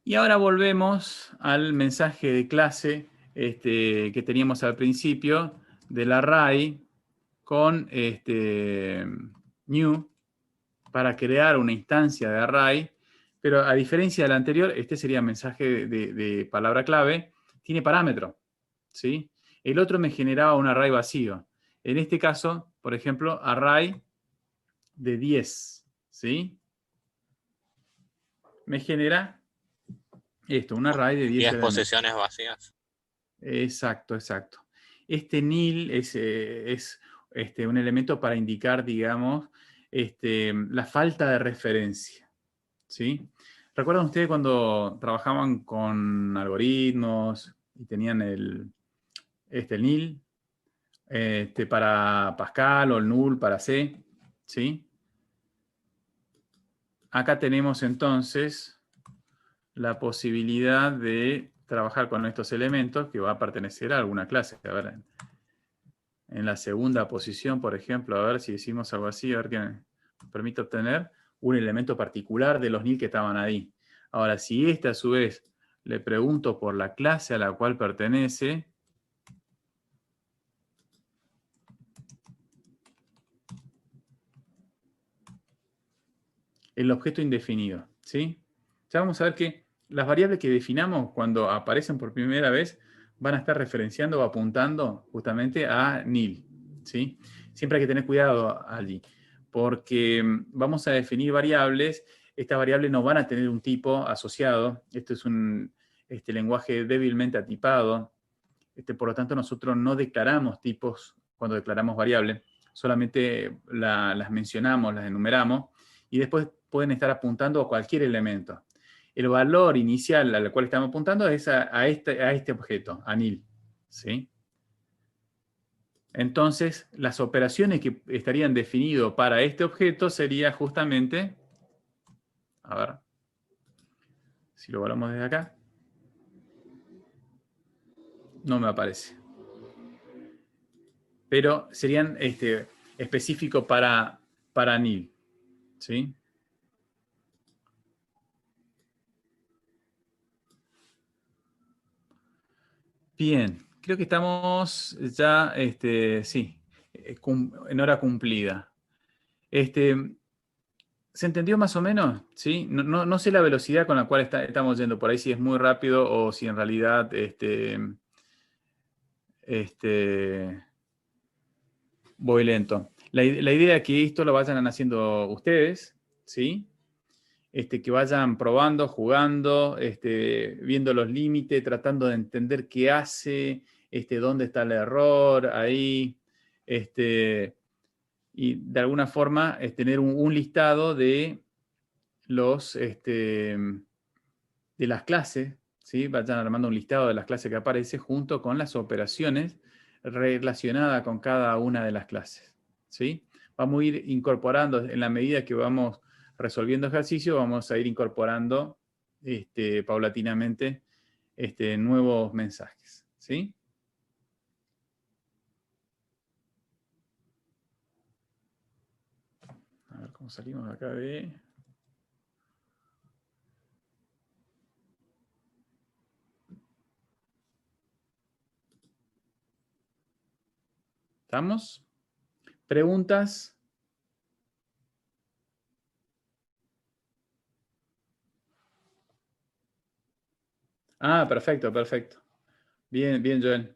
Y ahora volvemos al mensaje de clase que teníamos al principio del array con new para crear una instancia de array, pero a diferencia del anterior, este sería mensaje de palabra clave, tiene parámetro, ¿sí? El otro me generaba un array vacío. En este caso, por ejemplo, array de 10, ¿sí? Me genera esto, un array de 10 10 elementos. posiciones vacías. Exacto, exacto. Este nil es un elemento para indicar, digamos, la falta de referencia. ¿Sí? ¿Recuerdan ustedes cuando trabajaban con algoritmos y tenían el nil para Pascal o el null para C? ¿Sí? Acá tenemos entonces la posibilidad de trabajar con estos elementos que va a pertenecer a alguna clase. A ver, en la segunda posición, por ejemplo, a ver si decimos algo así, a ver qué nos permite obtener un elemento particular de los nil que estaban ahí. Ahora, si a su vez le pregunto por la clase a la cual pertenece, el objeto indefinido, ¿sí? Ya vamos a ver que las variables que definamos cuando aparecen por primera vez van a estar referenciando o apuntando justamente a nil, ¿sí? Siempre hay que tener cuidado allí, porque vamos a definir variables, estas variables no van a tener un tipo asociado, esto es un lenguaje débilmente atipado, por lo tanto nosotros no declaramos tipos cuando declaramos variables, solamente las mencionamos, las enumeramos, y después pueden estar apuntando a cualquier elemento. El valor inicial al cual estamos apuntando es a este objeto, a nil, ¿sí? Entonces, las operaciones que estarían definidas para este objeto sería justamente, a ver, si lo evaluamos desde acá, no me aparece. Pero serían específicos para nil, ¿sí? Bien, creo que estamos ya, sí, en hora cumplida. ¿Se entendió más o menos? ¿Sí? No sé la velocidad con la cual estamos yendo por ahí, si es muy rápido o si en realidad voy lento. La idea es que esto lo vayan haciendo ustedes, ¿sí? Que vayan probando, jugando, viendo los límites, tratando de entender qué hace, dónde está el error ahí, y de alguna forma tener un listado de de las clases, ¿sí? Vayan armando un listado de las clases que aparece junto con las operaciones relacionadas con cada una de las clases, ¿sí? Vamos a ir incorporando, en la medida que vamos resolviendo ejercicios, vamos a ir incorporando paulatinamente nuevos mensajes, ¿sí? A ver cómo salimos de acá de... ¿Estamos? ¿Preguntas? Ah, perfecto, perfecto. Bien, bien, Joel.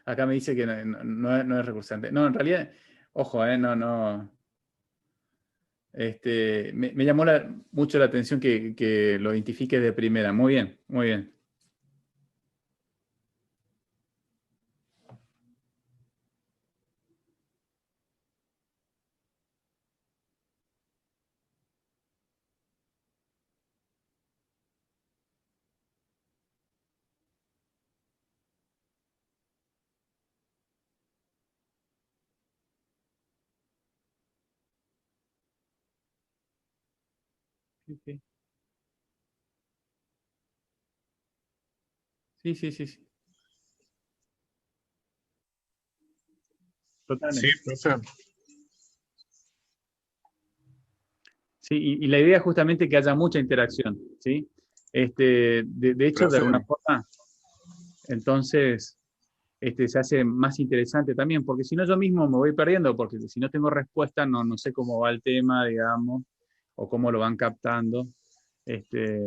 Acá me dice que no es recursante. No, en realidad, ojo, no. Me llamó mucho la atención que lo identifique de primera. Muy bien, muy bien. Sí, sí, sí, sí, sí, sí, Sí, totalmente. profe. Sí, y la idea es justamente que haya mucha interacción, ¿sí? De hecho, de Profe, alguna forma, entonces, se hace más interesante también, porque si no yo mismo me voy perdiendo, porque si no tengo respuesta, no sé cómo va el tema, digamos, o cómo lo van captando. Este,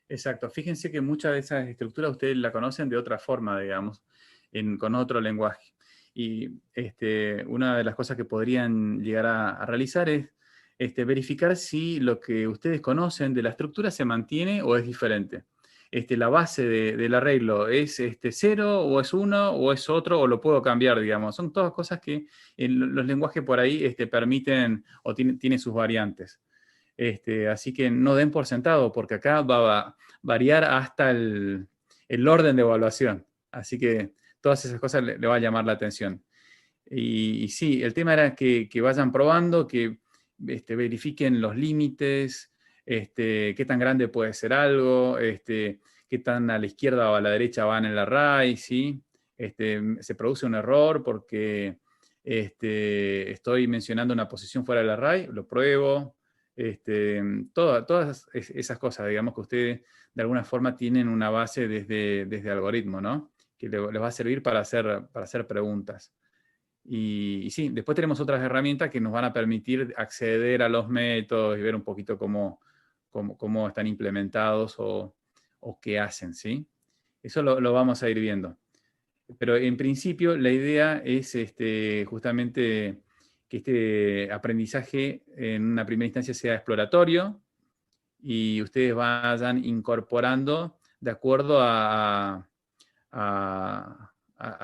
exacto. Fíjense que muchas de esas estructuras ustedes la conocen de otra forma, digamos. con otro lenguaje. Y una de las cosas que podrían llegar a realizar es verificar si lo que ustedes conocen de la estructura se mantiene o es diferente. La base del arreglo es 0 o es 1 o es otro o lo puedo cambiar, digamos. Son todas cosas que en los lenguajes por ahí permiten o tienen sus variantes. Así que no den por sentado, porque acá va a variar hasta el orden de evaluación. Así que todas esas cosas le va a llamar la atención. Y sí, el tema era que vayan probando, que verifiquen los límites, qué tan grande puede ser algo, qué tan a la izquierda o a la derecha van en el array, ¿sí? Se produce un error porque estoy mencionando una posición fuera del array, lo pruebo. Todas esas cosas, digamos, que ustedes de alguna forma tienen una base desde algoritmo, ¿no? Que les va a servir para hacer preguntas. Y sí, después tenemos otras herramientas que nos van a permitir acceder a los métodos y ver un poquito cómo están implementados o qué hacen, ¿sí? Eso lo vamos a ir viendo. Pero en principio la idea es justamente que este aprendizaje en una primera instancia sea exploratorio y ustedes vayan incorporando de acuerdo a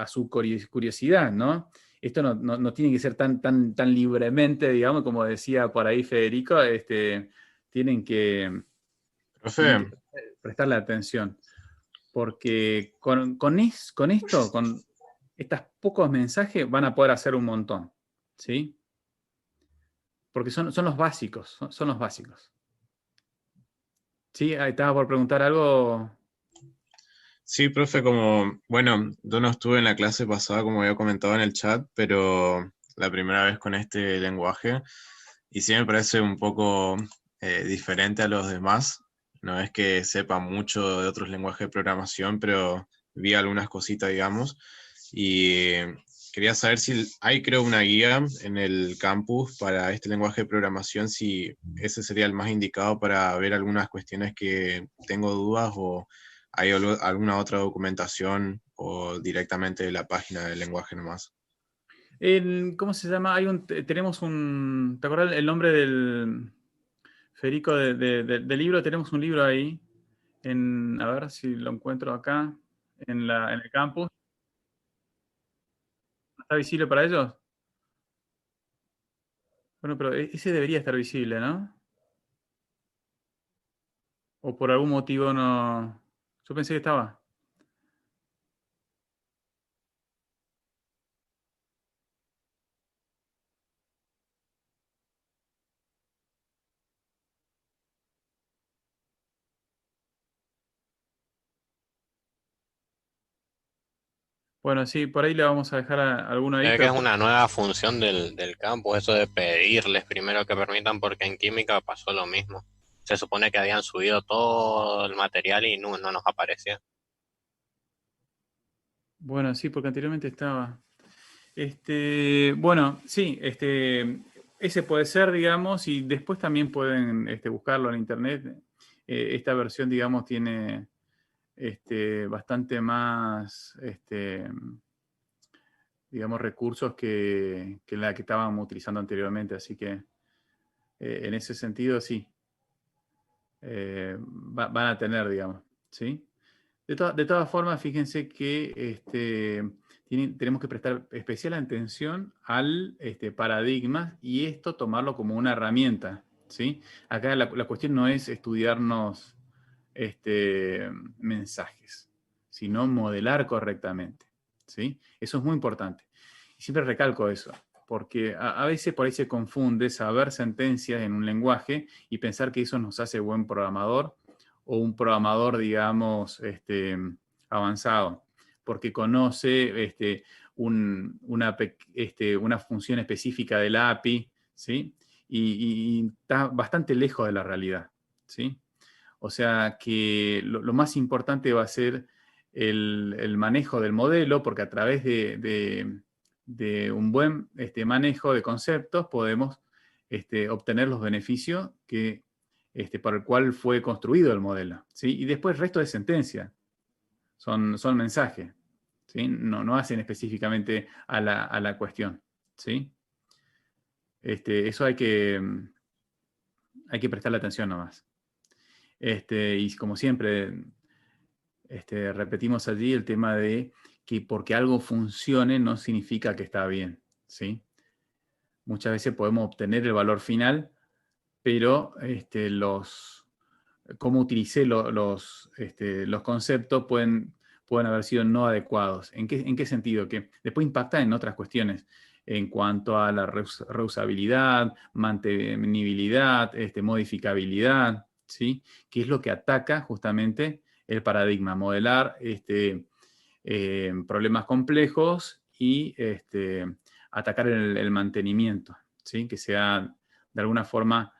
su curiosidad, ¿no? Esto no tiene que ser tan libremente, digamos, como decía por ahí Federico, tienen que prestarle atención. Porque con esto, con estos pocos mensajes, van a poder hacer un montón, ¿sí? Porque son los básicos, son los básicos. ¿Sí? Ahí estaba por preguntar algo. Sí, profe, bueno, yo no estuve en la clase pasada, como había comentado en el chat, pero la primera vez con este lenguaje, y sí me parece un poco diferente a los demás. No es que sepa mucho de otros lenguajes de programación, pero vi algunas cositas, digamos, y quería saber si hay, creo, una guía en el campus para este lenguaje de programación, si ese sería el más indicado para ver algunas cuestiones que tengo dudas, o hay alguna otra documentación o directamente de la página del lenguaje nomás. ¿Cómo se llama? Tenemos un... ¿Te acuerdas el nombre del Federico del libro? Tenemos un libro ahí. A ver si lo encuentro acá, en el campus. ¿Está visible para ellos? Bueno, pero ese debería estar visible, ¿no? O por algún motivo no... Yo pensé que estaba. Bueno, sí, por ahí le vamos a dejar alguno ahí. Es que Pero es una nueva función del campus, eso de pedirles primero que permitan, porque en química pasó lo mismo. Se supone que habían subido todo el material y no nos aparecía. Bueno, sí, porque anteriormente estaba. Bueno, sí, ese puede ser, digamos, y después también pueden buscarlo en internet. Esta versión, digamos, tiene bastante más, digamos, recursos que la que estábamos utilizando anteriormente, así que en ese sentido sí, van a tener, digamos, ¿sí? De todas formas, fíjense que tenemos que prestar especial atención al paradigma y esto tomarlo como una herramienta, ¿sí? Acá la cuestión no es estudiarnos mensajes, sino modelar correctamente, ¿sí? Eso es muy importante. Y siempre recalco eso, porque a veces por ahí se confunde saber sentencias en un lenguaje y pensar que eso nos hace buen programador o un programador, digamos, avanzado, porque conoce una función específica de la API, ¿sí? Y está bastante lejos de la realidad, ¿sí? O sea que lo más importante va a ser el manejo del modelo, porque a través de un buen manejo de conceptos podemos obtener los beneficios para el cual fue construido el modelo, ¿sí? Y después el resto de sentencia son mensajes, ¿sí? No hacen específicamente a la cuestión, ¿sí? Eso hay que prestarle atención nomás. Y como siempre, repetimos allí el tema de que porque algo funcione no significa que está bien, ¿sí? Muchas veces podemos obtener el valor final, pero cómo utilicé los conceptos pueden haber sido no adecuados. ¿En qué sentido? Que después impacta en otras cuestiones, en cuanto a la reusabilidad, mantenibilidad, modificabilidad, ¿sí? Que es lo que ataca justamente el paradigma, modelar problemas complejos y atacar el mantenimiento, ¿sí? Que sea de alguna forma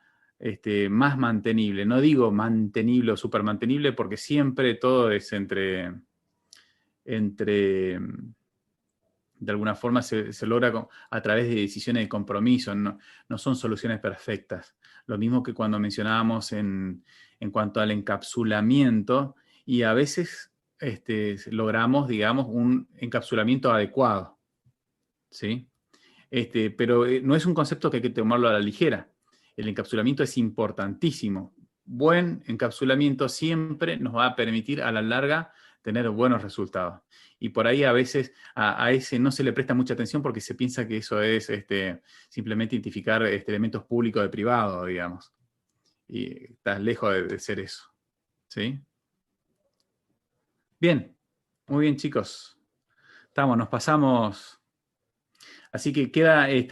más mantenible. No digo mantenible o supermantenible porque siempre todo es entre de alguna forma se logra a través de decisiones de compromiso, no son soluciones perfectas. Lo mismo que cuando mencionábamos en cuanto al encapsulamiento, y a veces logramos, digamos, un encapsulamiento adecuado, ¿sí? Pero no es un concepto que hay que tomarlo a la ligera. El encapsulamiento es importantísimo. Buen encapsulamiento siempre nos va a permitir a la larga tener buenos resultados. Y por ahí a veces a ese no se le presta mucha atención porque se piensa que eso es simplemente identificar elementos públicos de privado, digamos. Y está lejos de ser eso. ¿Sí? Bien. Muy bien, chicos. Nos pasamos. Así que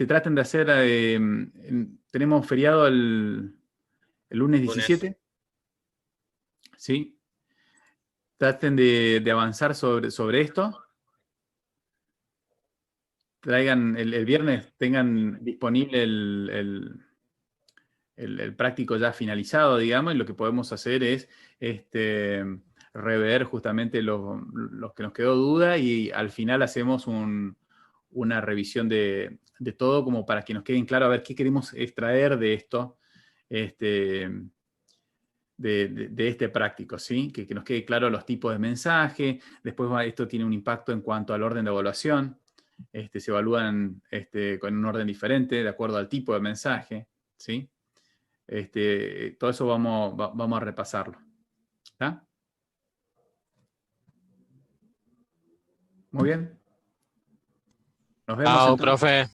traten de hacer, tenemos feriado el lunes 17, ¿sí? Traten de avanzar sobre esto. Traigan el viernes, tengan disponible el práctico ya finalizado, digamos, y lo que podemos hacer es rever justamente los que nos quedó duda y al final hacemos una revisión de todo como para que nos queden claro a ver qué queremos extraer de esto, de este práctico, ¿sí? Que nos quede claro los tipos de mensaje. Después esto tiene un impacto en cuanto al orden de evaluación. Se evalúan con un orden diferente de acuerdo al tipo de mensaje, ¿sí? Todo eso vamos a repasarlo. ¿Está? Muy bien. Nos vemos Chao, entonces. profe.